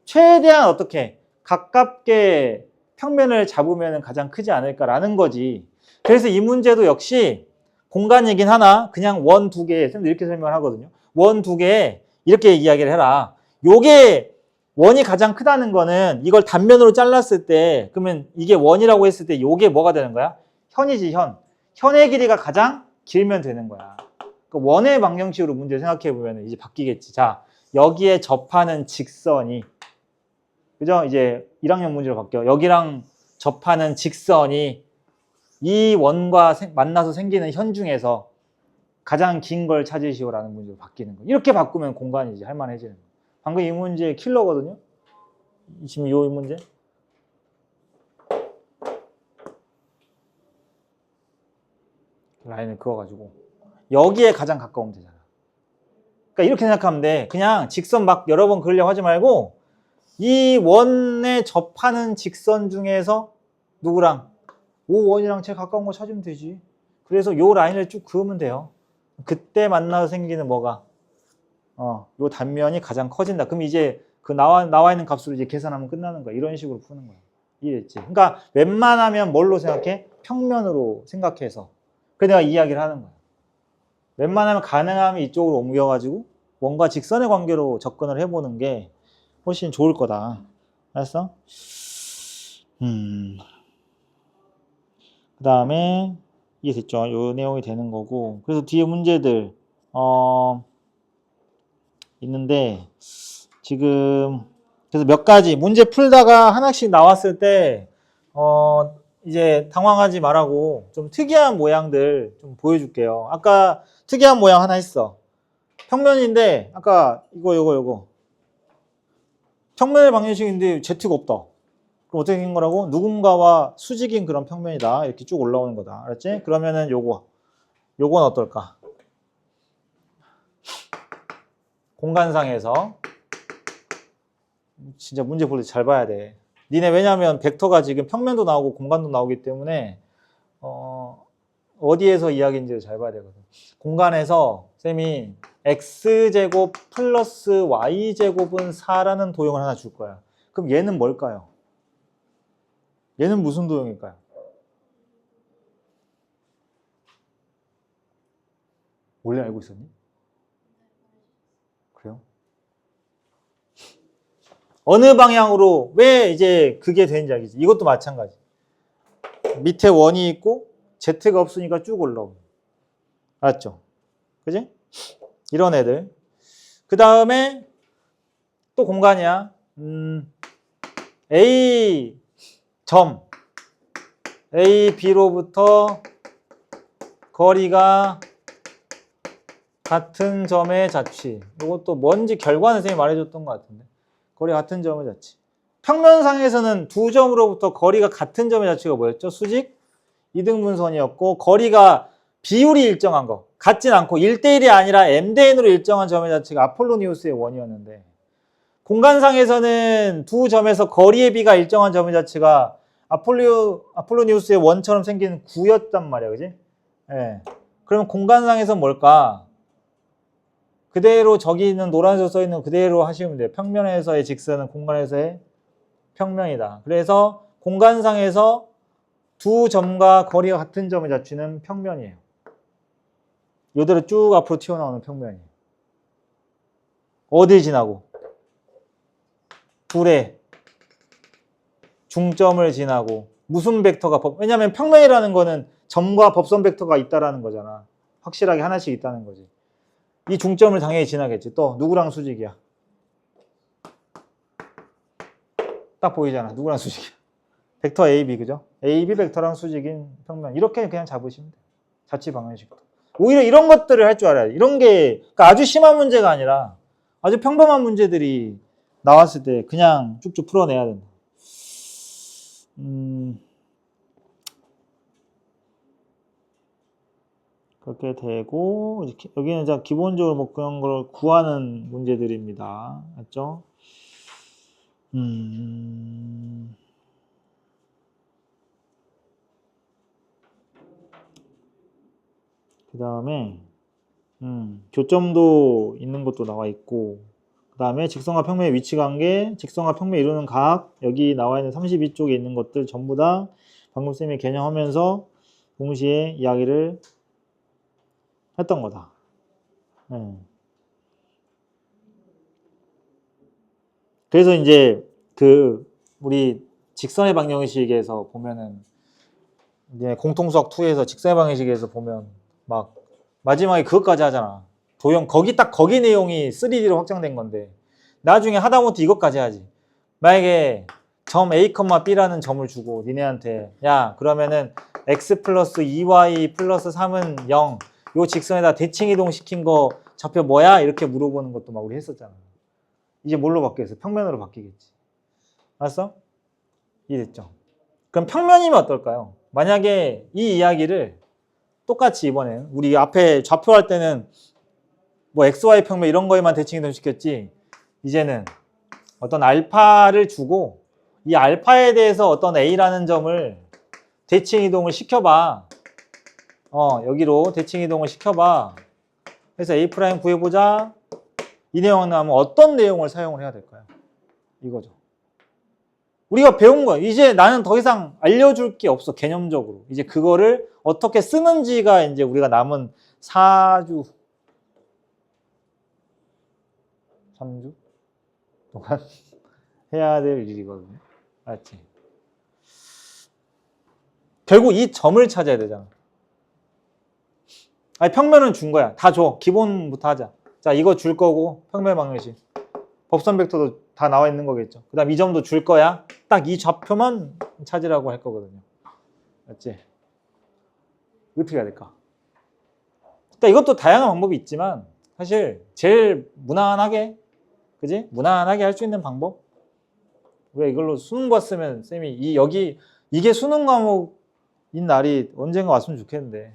최대한 어떻게 가깝게 평면을 잡으면 가장 크지 않을까라는 거지. 그래서 이 문제도 역시 공간이긴 하나 그냥 원 두 개, 이렇게 설명을 하거든요. 원 두 개에 이렇게 이야기를 해라. 요게 원이 가장 크다는 거는 이걸 단면으로 잘랐을 때 그러면 이게 원이라고 했을 때 요게 뭐가 되는 거야? 현이지, 현. 현의 길이가 가장 길면 되는 거야. 그 원의 방정식으로 문제 생각해 보면 이제 바뀌겠지. 자, 여기에 접하는 직선이 그죠? 이제 1학년 문제로 바뀌어. 여기랑 접하는 직선이 이 원과 만나서 생기는 현 중에서 가장 긴 걸 찾으시오라는 문제로 바뀌는 거예요. 이렇게 바꾸면 공간이지 할만해지는 거예요. 방금 이 문제 킬러거든요. 지금 이 문제. 라인을 그어가지고 여기에 가장 가까우면 되잖아. 그러니까 이렇게 생각하면 돼. 그냥 직선 막 여러 번 그리려고 하지 말고 이 원에 접하는 직선 중에서 누구랑 오 원이랑 제일 가까운 거 찾으면 되지. 그래서 요 라인을 쭉 그으면 돼요. 그때 만나서 생기는 뭐가 요 단면이 가장 커진다. 그럼 이제 그 나와 있는 값으로 이제 계산하면 끝나는 거야. 이런 식으로 푸는 거야. 이해됐지? 그러니까 웬만하면 뭘로 생각해? 평면으로 생각해서. 그래 내가 이야기를 하는 거야. 웬만하면 가능하면 이쪽으로 옮겨가지고 원과 직선의 관계로 접근을 해보는 게 훨씬 좋을 거다. 알았어? 그 다음에 이해됐죠? 요 내용이 되는 거고. 그래서 뒤에 문제들 있는데 지금 그래서 몇 가지 문제 풀다가 하나씩 나왔을 때 이제 당황하지 말라고 좀 특이한 모양들 좀 보여줄게요. 아까 특이한 모양 하나 했어. 평면인데 아까 이거 평면의 방정식인데 Z가 없다. 그럼 어떻게 된 거라고? 누군가와 수직인 그런 평면이다. 이렇게 쭉 올라오는 거다. 알았지? 그러면은 요건 어떨까? 공간상에서 진짜 문제 볼 때 잘 봐야 돼. 니네 왜냐면 벡터가 지금 평면도 나오고 공간도 나오기 때문에 어디에서 이야기인지를 잘 봐야 되거든. 공간에서 쌤이 x제곱 플러스 y제곱은 4라는 도형을 하나 줄 거야. 그럼 얘는 뭘까요? 얘는 무슨 도형일까요? 원래 알고 있었니? 그래요? 어느 방향으로 왜 이제 그게 되는지 알겠지? 이것도 마찬가지. 밑에 원이 있고 Z가 없으니까 쭉 올라오고. 알았죠? 그지? 이런 애들. 그 다음에 또 공간이야. A 점 A, B로부터 거리가 같은 점의 자취. 이것도 뭔지 결과는 선생님이 말해줬던 것 같은데. 거리가 같은 점의 자취. 평면상에서는 두 점으로부터 거리가 같은 점의 자취가 뭐였죠? 수직 이등분선이었고 거리가 비율이 일정한 거. 같진 않고 1대1이 아니라 m대 n으로 일정한 점의 자취가 아폴로니우스의 원이었는데 공간상에서는 두 점에서 거리의 비가 일정한 점의 자취가 아폴로니우스의 원처럼 생기는 구였단 말이야. 그지? 예. 그러면 공간상에서 뭘까? 그대로 저기 있는 노란색으로 써있는 그대로 하시면 돼요. 평면에서의 직선은 공간에서의 평면이다. 그래서 공간상에서 두 점과 거리가 같은 점의 자취는 평면이에요. 이대로 쭉 앞으로 튀어나오는 평면이에요. 어디 지나고? 둘의 중점을 지나고 무슨 벡터가 왜냐하면 평면이라는 거는 점과 법선 벡터가 있다라는 거잖아. 확실하게 하나씩 있다는 거지. 이 중점을 당연히 지나겠지. 또 누구랑 수직이야? 딱 보이잖아. 누구랑 수직이야? 벡터 AB, 그죠? AB 벡터랑 수직인 평면. 이렇게 그냥 잡으시면 돼요. 자취 방정식도. 오히려 이런 것들을 할 줄 알아야 돼. 이런 게 그러니까 아주 심한 문제가 아니라 아주 평범한 문제들이 나왔을 때 그냥 쭉쭉 풀어내야 된다. 그렇게 되고 여기는 이제 기본적으로 뭐 그런 걸 구하는 문제들입니다. 맞죠? 그 다음에 교점도 있는 것도 나와 있고 그 다음에 직선과 평면의 위치 관계, 직선과 평면 이루는 각, 여기 나와 있는 32쪽에 있는 것들 전부 다 방금 쌤이 개념하면서 동시에 이야기를 했던 거다. 그래서 이제 우리 직선의 방정식에서 보면은 이제 공통수학 2에서 직선의 방정식에서 보면 막 마지막에 그것까지 하잖아. 도형 거기 내용이 3D로 확장된 건데 나중에 하다못해 이것까지 하지. 만약에 점 A, B라는 점을 주고 니네한테 야 그러면은 x 플러스 2y 플러스 3은 0 요 직선에다 대칭 이동 시킨 거 좌표 뭐야? 이렇게 물어보는 것도 막 우리 했었잖아. 이제 뭘로 바뀌겠어? 평면으로 바뀌겠지. 알았어? 이해됐죠? 그럼 평면이면 어떨까요? 만약에 이 이야기를 똑같이 이번엔 우리 앞에 좌표할 때는 뭐 XY 평면 이런 거에만 대칭 이동 시켰지 이제는 어떤 알파를 주고 이 알파에 대해서 어떤 A라는 점을 대칭 이동을 시켜봐. 여기로 대칭 이동을 시켜봐. 그래서 A' 구해보자. 이 내용은 나오면 어떤 내용을 사용을 해야 될까요? 이거죠. 우리가 배운 거야. 이제 나는 더 이상 알려줄 게 없어. 개념적으로. 이제 그거를 어떻게 쓰는지가 이제 우리가 남은 4주, 3주 동안 해야 될 일이거든요. 알았지? 결국 이 점을 찾아야 되잖아. 아니, 평면은 준 거야. 다 줘. 기본부터 하자. 자, 이거 줄 거고, 평면 방정식. 법선 벡터도 다 나와 있는 거겠죠. 그 다음 이 점도 줄 거야. 딱 이 좌표만 찾으라고 할 거거든요. 맞지? 어떻게 해야 될까? 그러니까 이것도 다양한 방법이 있지만, 사실 제일 무난하게, 그지? 무난하게 할 수 있는 방법? 우리가 이걸로 수능 봤으면, 쌤이 이게 수능 과목인 날이 언젠가 왔으면 좋겠는데.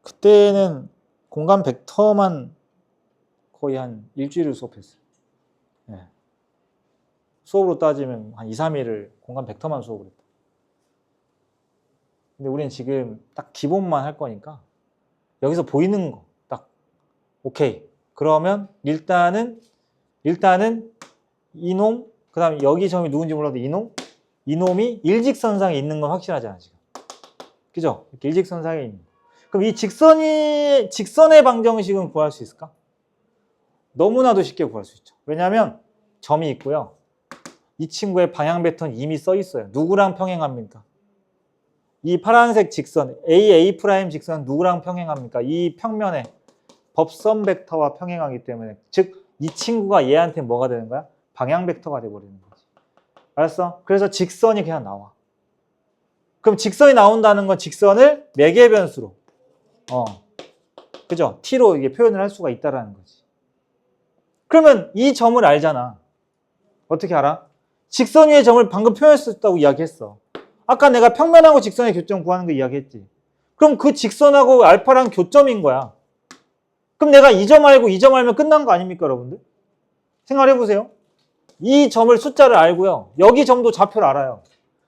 그때는 공간 벡터만 거의 한 일주일을 수업했어요. 네. 수업으로 따지면 한 2, 3일을 공간 벡터만 수업을 했다. 근데 우리는 지금 딱 기본만 할 거니까 여기서 보이는 거 딱 오케이. 그러면 일단은 이놈 그 다음에 여기 점이 누군지 몰라도 이놈이 일직선상에 있는 건 확실하잖아 지금. 그죠? 이렇게 일직선상에 있는 거. 그럼 이 직선의 방정식은 구할 수 있을까? 너무나도 쉽게 구할 수 있죠. 왜냐하면 점이 있고요. 이 친구의 방향 베터는 이미 써 있어요. 누구랑 평행합니까? 이 파란색 직선, A' 직선 누구랑 평행합니까? 이 평면에 법선 벡터와 평행하기 때문에 즉 이 친구가 얘한테 뭐가 되는 거야? 방향 벡터가 돼버리는 거지. 알았어? 그래서 직선이 그냥 나와. 그럼 직선이 나온다는 건 직선을 매개 변수로 그죠? t로 이게 표현을 할 수가 있다라는 거지. 그러면 이 점을 알잖아. 어떻게 알아? 직선 위의 점을 방금 표현했었다고 이야기했어. 아까 내가 평면하고 직선의 교점 구하는 거 이야기했지. 그럼 그 직선하고 알파랑 교점인 거야. 그럼 내가 이 점 알고 이 점 알면 끝난 거 아닙니까, 여러분들? 생각해보세요. 이 점을 숫자를 알고요. 여기 점도 좌표를 알아요.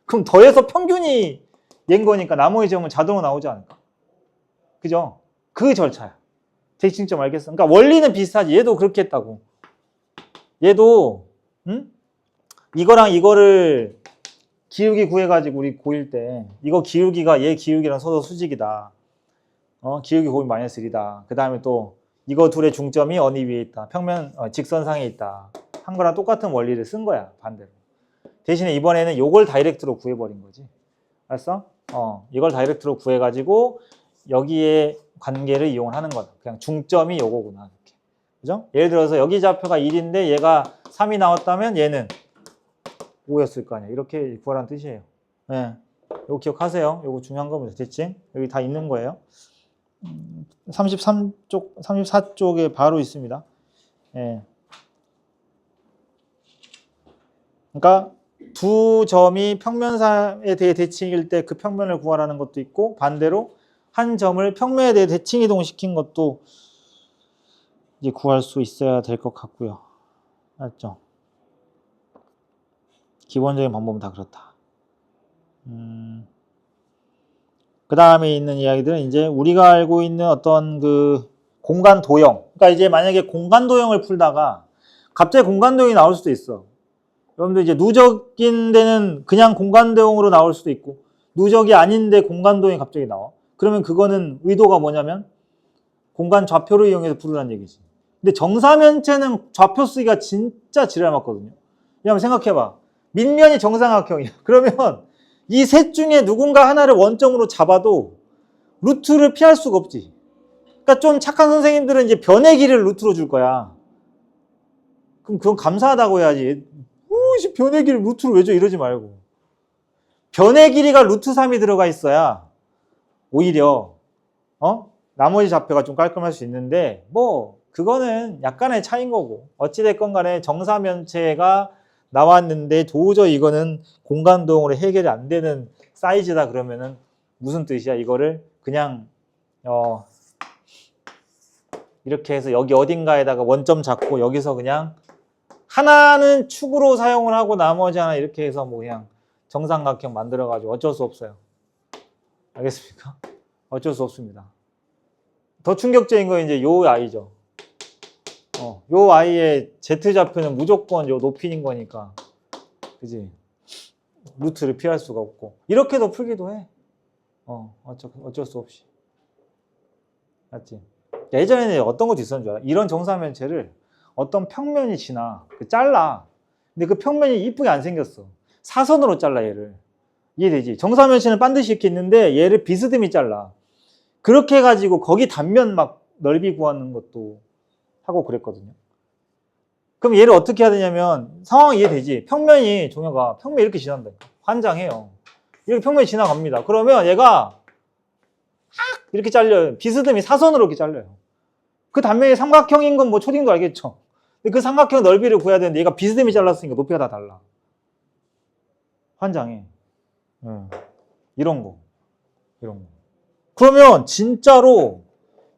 그럼 더해서 평균이 낸 거니까 나머지 점은 자동으로 나오지 않을까? 그죠? 그 절차야. 대칭점 알겠어? 그러니까 원리는 비슷하지. 얘도 그렇게 했다고. 얘도 이거랑 이거를 기울기 구해가지고 우리 고1 때 이거 기울기가 얘 기울기랑 서로 수직이다. 기울기 곱이 마이너스 1이다. 그 다음에 또 이거 둘의 중점이 어디 위에 있다. 평면 직선상에 있다. 한 거랑 똑같은 원리를 쓴 거야. 반대로. 대신에 이번에는 요걸 다이렉트로 구해버린 거지. 알았어? 이걸 다이렉트로 구해가지고 여기에 관계를 이용하는 거다. 그냥 중점이 요거구나. 이렇게. 그죠? 예를 들어서 여기 좌표가 1인데 얘가 3이 나왔다면 얘는 5였을 거 아니야. 이렇게 구하라는 뜻이에요. 네. 요거 기억하세요. 요거 중요한 겁니다. 됐지? 여기 다 있는 거예요. 33쪽, 34쪽에 바로 있습니다. 예. 그러니까 두 점이 평면사에 대해 대칭일 때 그 평면을 구하라는 것도 있고 반대로 한 점을 평면에 대해 대칭 이동시킨 것도 이제 구할 수 있어야 될 것 같고요. 알죠? 기본적인 방법은 다 그렇다. 그 다음에 있는 이야기들은 이제 우리가 알고 있는 어떤 그 공간 도형. 그러니까 이제 만약에 공간 도형을 풀다가 갑자기 공간 도형이 나올 수도 있어. 여러분들 이제 누적인 데는 그냥 공간 도형으로 나올 수도 있고 누적이 아닌데 공간 도형이 갑자기 나와. 그러면 그거는 의도가 뭐냐면 공간 좌표를 이용해서 풀으라는 얘기지. 근데 정사면체는 좌표 쓰기가 진짜 지랄 맞거든요. 왜냐면 생각해봐. 밑면이 정삼각형이야. 그러면 이 셋 중에 누군가 하나를 원점으로 잡아도 루트를 피할 수가 없지. 그러니까 좀 착한 선생님들은 이제 변의 길이를 루트로 줄 거야. 그럼 그건 감사하다고 해야지. 오씨 변의 길이 루트로 왜 줘? 이러지 말고. 변의 길이가 루트 3이 들어가 있어야 오히려 나머지 좌표가 좀 깔끔할 수 있는데 뭐 그거는 약간의 차이인 거고 어찌됐건 간에 정사면체가 나왔는데 도저히 이거는 공간도형으로 해결이 안 되는 사이즈다 그러면은 무슨 뜻이야? 이거를 그냥 이렇게 해서 여기 어딘가에다가 원점 잡고 여기서 그냥 하나는 축으로 사용을 하고 나머지 하나 이렇게 해서 뭐 그냥 정삼각형 만들어가지고 어쩔 수 없어요. 알겠습니까? 어쩔 수 없습니다. 더 충격적인 건 이제 요 아이죠. 요 아이의 Z좌표는 무조건 요 높이인 거니까. 그지? 루트를 피할 수가 없고. 이렇게도 풀기도 해. 어쩔 수 없이. 맞지? 예전에는 어떤 것도 있었는 줄 알아? 이런 정사면체를 어떤 평면이 지나. 잘라. 근데 그 평면이 이쁘게 안 생겼어. 사선으로 잘라, 얘를. 이해되지? 정사면체는 반드시 이렇게 있는데 얘를 비스듬히 잘라. 그렇게 해가지고 거기 단면 막 넓이 구하는 것도 하고 그랬거든요. 그럼 얘를 어떻게 해야 되냐면 상황 이해되지? 평면이 종혁아 평면이 이렇게 지난다. 환장해요. 이렇게 평면이 지나갑니다. 그러면 얘가 이렇게 잘려요. 비스듬히 사선으로 이렇게 잘려요. 그 단면이 삼각형인 건 뭐 초딩도 알겠죠? 근데 그 삼각형 넓이를 구해야 되는데 얘가 비스듬히 잘랐으니까 높이가 다 달라. 환장해. 이런 거. 그러면 진짜로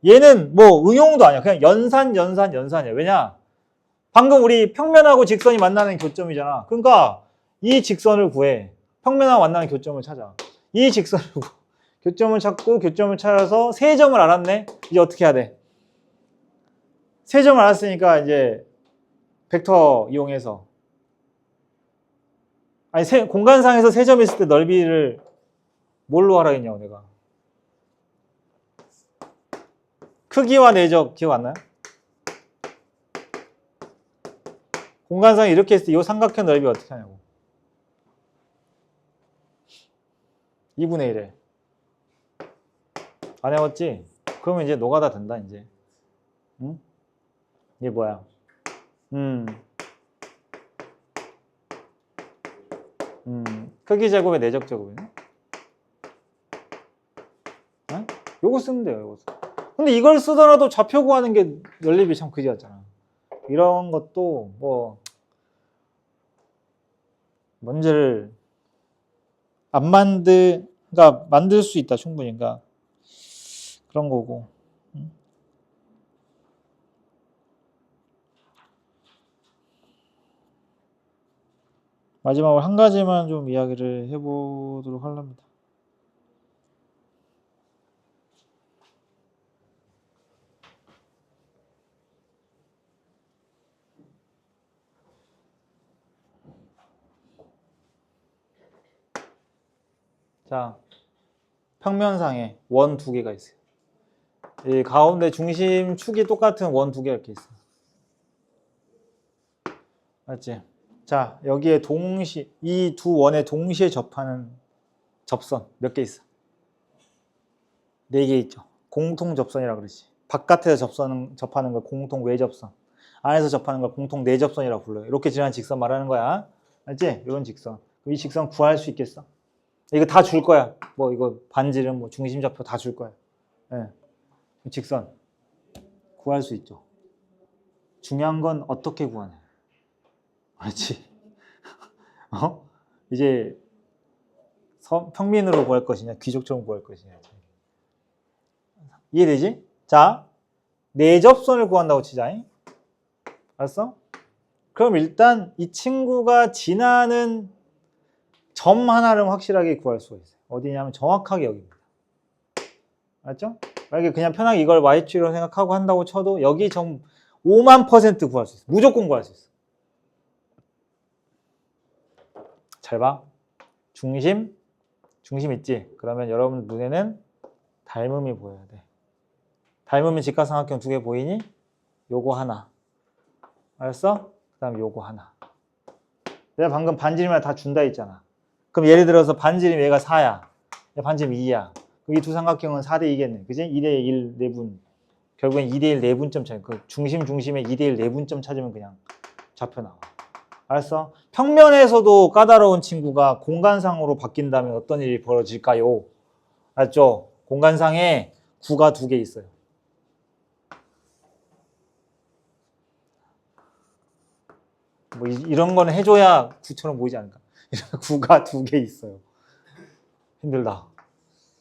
얘는 뭐 응용도 아니야. 그냥 연산이야. 왜냐? 방금 우리 평면하고 직선이 만나는 교점이잖아. 그러니까 이 직선을 구해. 평면하고 만나는 교점을 찾아. 이 직선을 교점을 찾고 교점을 찾아서 세 점을 알았네. 이제 어떻게 해야 돼? 세 점을 알았으니까 이제 벡터 이용해서 공간상에서 세 점 있을 때 넓이를 뭘로 하라 했냐고 내가. 크기와 내적 기억 안 나요? 공간상에 이렇게 했을 때 이 삼각형 넓이 어떻게 하냐고. 2분의 1에. 안 해봤지? 그러면 이제 노가다 된다, 이제. 응? 이게 뭐야? 크기 제곱의 내적 제곱이네? 응? 요거 쓰면 돼요, 요거. 근데 이걸 쓰더라도 좌표 구하는 게 연립이 참 그지 같잖아. 이런 것도 뭐, 문제를 그러니까 만들 수 있다, 충분히. 그러니까 그런 거고. 마지막으로 한 가지만 좀 이야기를 해보도록 하렵니다. 자, 평면상에 원 두 개가 있어요. 이 가운데 중심축이 똑같은 원 두 개 이렇게 있어요. 맞지? 자, 여기에 이 두 원에 동시에 접하는 접선 몇 개 있어? 4개 있죠. 공통 접선이라 그러지. 바깥에서 접하는 걸 공통 외접선, 안에서 접하는 걸 공통 내접선이라고 불러요. 이렇게 지나는 직선 말하는 거야. 알지? 이런 직선. 이 직선 구할 수 있겠어? 이거 다 줄 거야. 뭐 이거 반지름, 뭐 중심좌표 다 줄 거야. 네. 직선 구할 수 있죠. 중요한 건 어떻게 구하냐. 알지? 이제 평민으로 구할 것이냐, 귀족처럼 구할 것이냐. 이해되지? 자, 내접선을 구한다고 치자. 알았어? 그럼 일단 이 친구가 지나는 점 하나를 확실하게 구할 수가 있어요. 어디냐면 정확하게 여기입니다. 알았죠? 만약에 그냥 편하게 이걸 y축으로 생각하고 한다고 쳐도 여기 점 50000% 구할 수 있어. 무조건 구할 수 있어. 잘 봐. 중심 있지? 그러면 여러분 눈에는 닮음이 보여야 돼. 닮으면 직각삼각형 두 개 보이니? 요거 하나. 알았어? 그 다음 요거 하나. 내가 방금 반지름을 다 준다 했잖아. 그럼 예를 들어서 반지름 얘가 4야. 반지름 2야. 이 두 삼각형은 4대 2겠네. 그지? 2대 1 내분. 결국엔 2대 1 내분점 차이. 그 중심에 2대 1 내분점 찾으면 그냥 좌표 나와. 알았어? 평면에서도 까다로운 친구가 공간상으로 바뀐다면 어떤 일이 벌어질까요? 알았죠? 공간상에 구가 2개 있어요. 뭐 이런 거는 해줘야 구처럼 보이지 않을까? 구가 2개 있어요. 힘들다.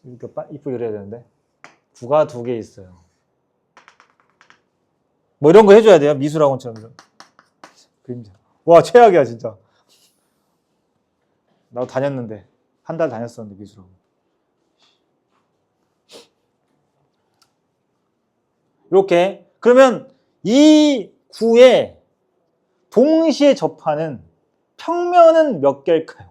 이렇게 이쁘게 그려야 되는데. 구가 2개 있어요. 뭐 이런 거 해줘야 돼요. 미술학원처럼. 그림자. 와, 최악이야, 진짜. 나도 다녔는데. 한 달 다녔었는데, 미술학원. 이렇게. 그러면 이 구에 동시에 접하는 평면은 몇 개일까요?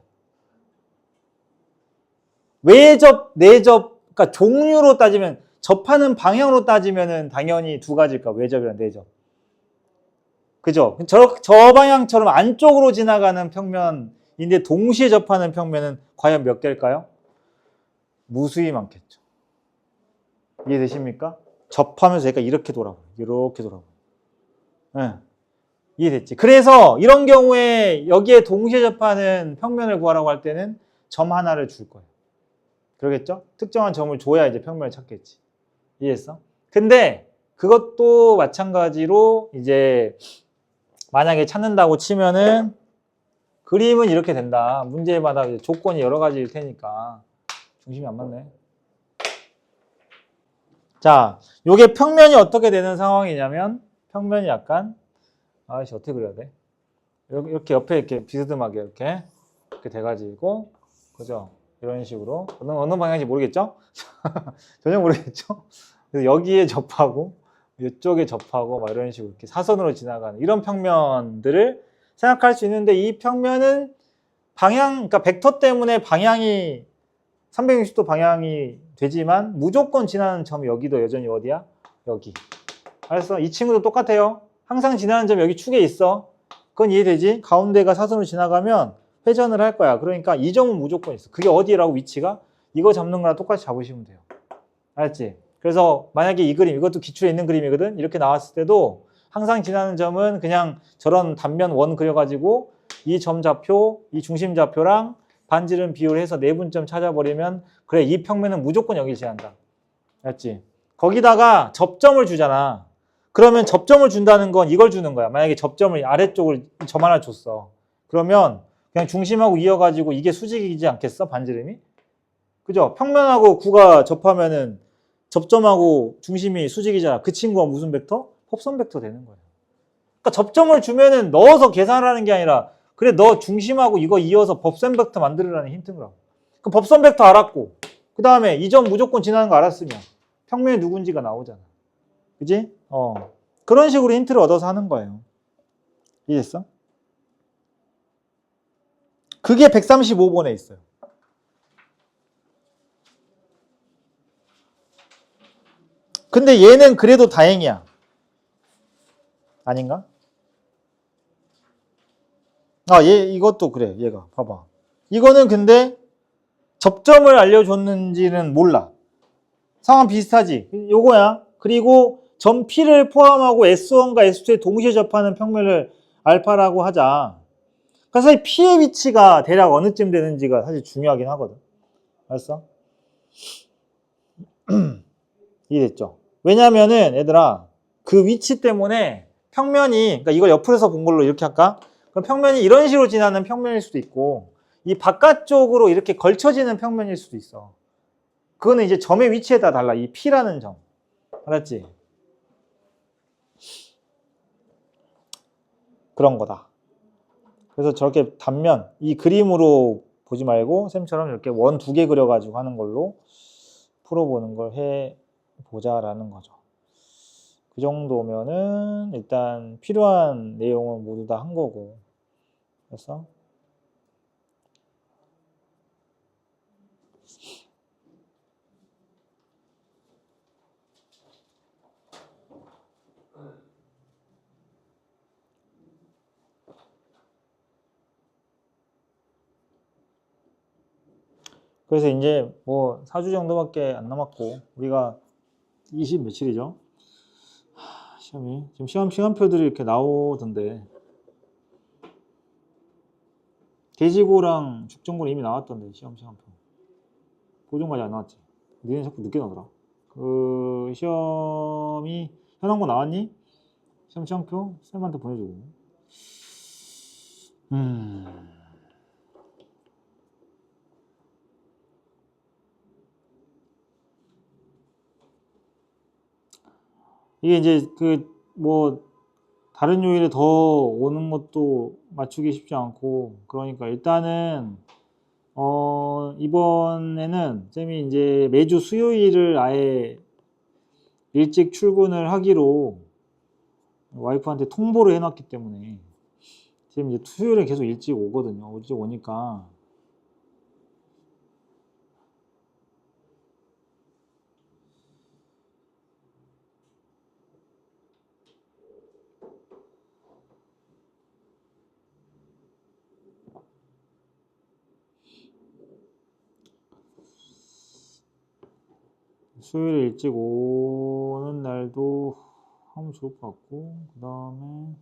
외접, 내접, 그러니까 종류로 따지면, 접하는 방향으로 따지면은 당연히 2가지일까? 외접이랑 내접. 그죠? 저 방향처럼 안쪽으로 지나가는 평면인데 동시에 접하는 평면은 과연 몇 개일까요? 무수히 많겠죠. 이해되십니까? 접하면서 얘가 이렇게 돌아가요. 이렇게 돌아가요. 네. 이해됐지? 그래서 이런 경우에 여기에 동시에 접하는 평면을 구하라고 할 때는 점 하나를 줄 거예요. 그러겠죠? 특정한 점을 줘야 이제 평면을 찾겠지. 이해했어? 근데 그것도 마찬가지로 이제 만약에 찾는다고 치면은 그림은 이렇게 된다. 문제마다 조건이 여러 가지일 테니까 중심이 안 맞네. 자, 요게 평면이 어떻게 되는 상황이냐면 평면이 약간 어떻게 그려야 돼? 이렇게 옆에 이렇게 비스듬하게 이렇게 돼가지고 그죠? 이런 식으로 어느 방향인지 모르겠죠? 전혀 모르겠죠? 그래서 여기에 접하고 이쪽에 접하고 막 이런 식으로 이렇게 사선으로 지나가는 이런 평면들을 생각할 수 있는데 이 평면은 그러니까 벡터 때문에 방향이 360도 방향이 되지만 무조건 지나는 점이 여기도 여전히 어디야? 여기. 알았어? 이 친구도 똑같아요. 항상 지나는 점이 여기 축에 있어. 그건 이해되지? 가운데가 사선으로 지나가면 회전을 할 거야. 그러니까 이 점은 무조건 있어. 그게 어디라고 위치가? 이거 잡는 거랑 똑같이 잡으시면 돼요. 알았지? 그래서 만약에 이 그림, 이것도 기출에 있는 그림이거든? 이렇게 나왔을 때도 항상 지나는 점은 그냥 저런 단면 원 그려가지고 이 점 좌표, 이 중심 좌표랑 반지름 비율을 해서 내분점 찾아버리면 그래, 이 평면은 무조건 여기 지난다. 알았지? 거기다가 접점을 주잖아. 그러면 접점을 준다는 건 이걸 주는 거야. 만약에 접점을 아래쪽을 점 하나 줬어. 그러면 그냥 중심하고 이어가지고 이게 수직이지 않겠어? 반지름이? 그죠? 평면하고 구가 접하면은 접점하고 중심이 수직이잖아. 그 친구가 무슨 벡터? 합선 벡터 되는 거예요. 그러니까 접점을 주면은 넣어서 계산을 하는 게 아니라 그래, 너 중심하고 이거 이어서 법선 벡터 만들으라는 힌트인 거라고. 그럼 법선 벡터 알았고 그 다음에 이 점 무조건 지나는 거 알았으면 평면이 누군지가 나오잖아. 그지? 그런 식으로 힌트를 얻어서 하는 거예요. 이해했어? 그게 135번에 있어요. 근데 얘는 그래도 다행이야. 아닌가? 이것도 그래. 얘가 봐봐. 이거는 근데 접점을 알려줬는지는 몰라. 상황 비슷하지? 요거야. 그리고 점 P를 포함하고 S1과 S2에 동시에 접하는 평면을 알파라고 하자. 그러니까 사실 P의 위치가 대략 어느쯤 되는지가 사실 중요하긴 하거든. 알았어? 이해됐죠? 왜냐면은 얘들아 그 위치 때문에 평면이, 그러니까 이걸 옆으로서 본 걸로 이렇게 할까? 그럼 평면이 이런 식으로 지나는 평면일 수도 있고 이 바깥쪽으로 이렇게 걸쳐지는 평면일 수도 있어. 그거는 이제 점의 위치에 따라 달라. 이 P라는 점. 알았지? 그런 거다. 그래서 저렇게 단면, 이 그림으로 보지 말고 쌤처럼 이렇게 원 2개 그려가지고 하는 걸로 풀어보는 걸 해보자라는 거죠. 그 정도면은 일단 필요한 내용은 모두 다 한 거고. 그래서 이제 뭐 4주 정도밖에 안 남았고 우리가 20 며칠이죠? 시험이 지금 시간표들이 이렇게 나오던데 대지고랑 죽전고는 이미 나왔던데 시간표 고정까지 안 나왔지. 니네 자꾸 늦게 나오더라. 그 시험이 현황고 나왔니? 시험표 쌤한테 보내주고. 이게 이제 뭐 다른 요일에 더 오는 것도 맞추기 쉽지 않고, 그러니까 일단은 이번에는 쌤이 이제 매주 수요일을 아예 일찍 출근을 하기로 와이프한테 통보를 해놨기 때문에 쌤이 이제 수요일에 계속 일찍 오거든요. 일찍 오니까 수요일에 일찍 오는 날도 하면 좋을 것 같고, 그 다음에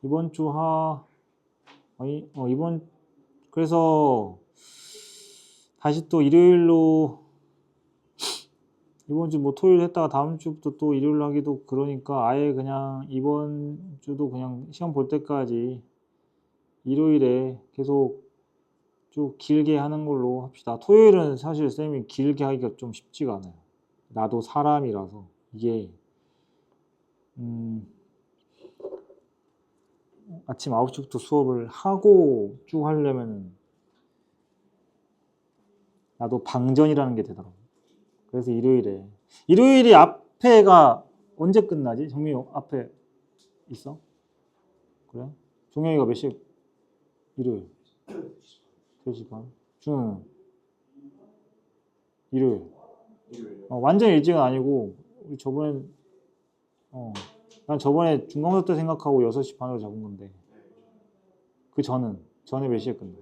이번 주 그래서 다시 또 일요일로 이번 주 뭐 토요일 했다가 다음 주부터 또 일요일로 하기도 그러니까 아예 그냥 이번 주도 그냥 시험 볼 때까지 일요일에 계속 쭉 길게 하는 걸로 합시다. 토요일은 사실 쌤이 길게 하기가 좀 쉽지가 않아요. 나도 사람이라서 이게 아침 9시부터 수업을 하고 쭉 하려면은 나도 방전이라는 게 되더라고. 그래서 일요일이 앞에가 언제 끝나지? 정민이 앞에 있어? 그래? 종영이가 몇 시? 일요일 3시 반. 준호는 일요일. 완전 일찍은 아니고 우리 난 저번에 중간고사 때 생각하고 6시 반으로 잡은 건데 그 전에 몇 시에 끝나?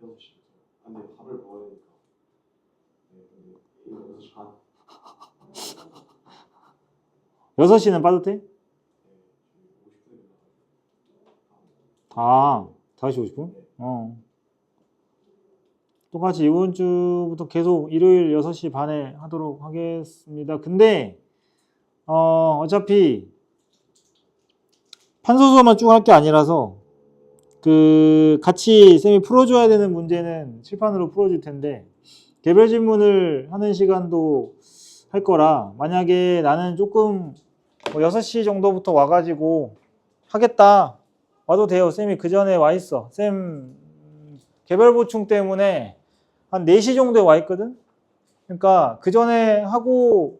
6시. 근데 밥을 먹어야 되니까. 네, 6시 반. 6시는 빠듯해? 아, 5시 50분? 똑같이 이번 주부터 계속 일요일 6시 반에 하도록 하겠습니다. 근데 어차피 판소수만 쭉 할 게 아니라서 같이 쌤이 풀어줘야 되는 문제는 칠판으로 풀어줄 텐데 개별 질문을 하는 시간도 할 거라, 만약에 나는 조금 6시 정도부터 와가지고 하겠다 와도 돼요. 쌤이 그 전에 와 있어. 쌤 개별 보충 때문에 한 4시 정도에 와 있거든. 그러니까 그 전에 하고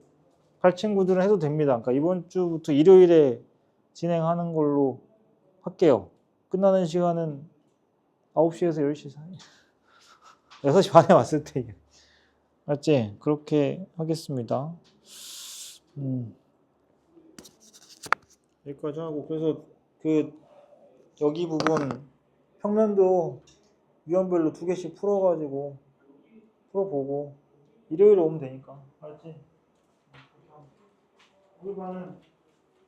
갈 친구들은 해도 됩니다. 그러니까 이번 주부터 일요일에 진행하는 걸로 할게요. 끝나는 시간은 9시에서 10시 사이. 6시 반에 왔을 때. 알지? 그렇게 하겠습니다. 여기까지 하고 그래서 그 여기 부분 평면도 유형별로 2개씩 풀어가지고 풀어보고 일요일에 오면 되니까 알지? 우리 반은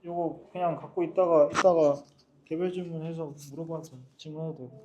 요거 그냥 갖고 있다가 개별 질문해서 물어봐도 질문해도 되고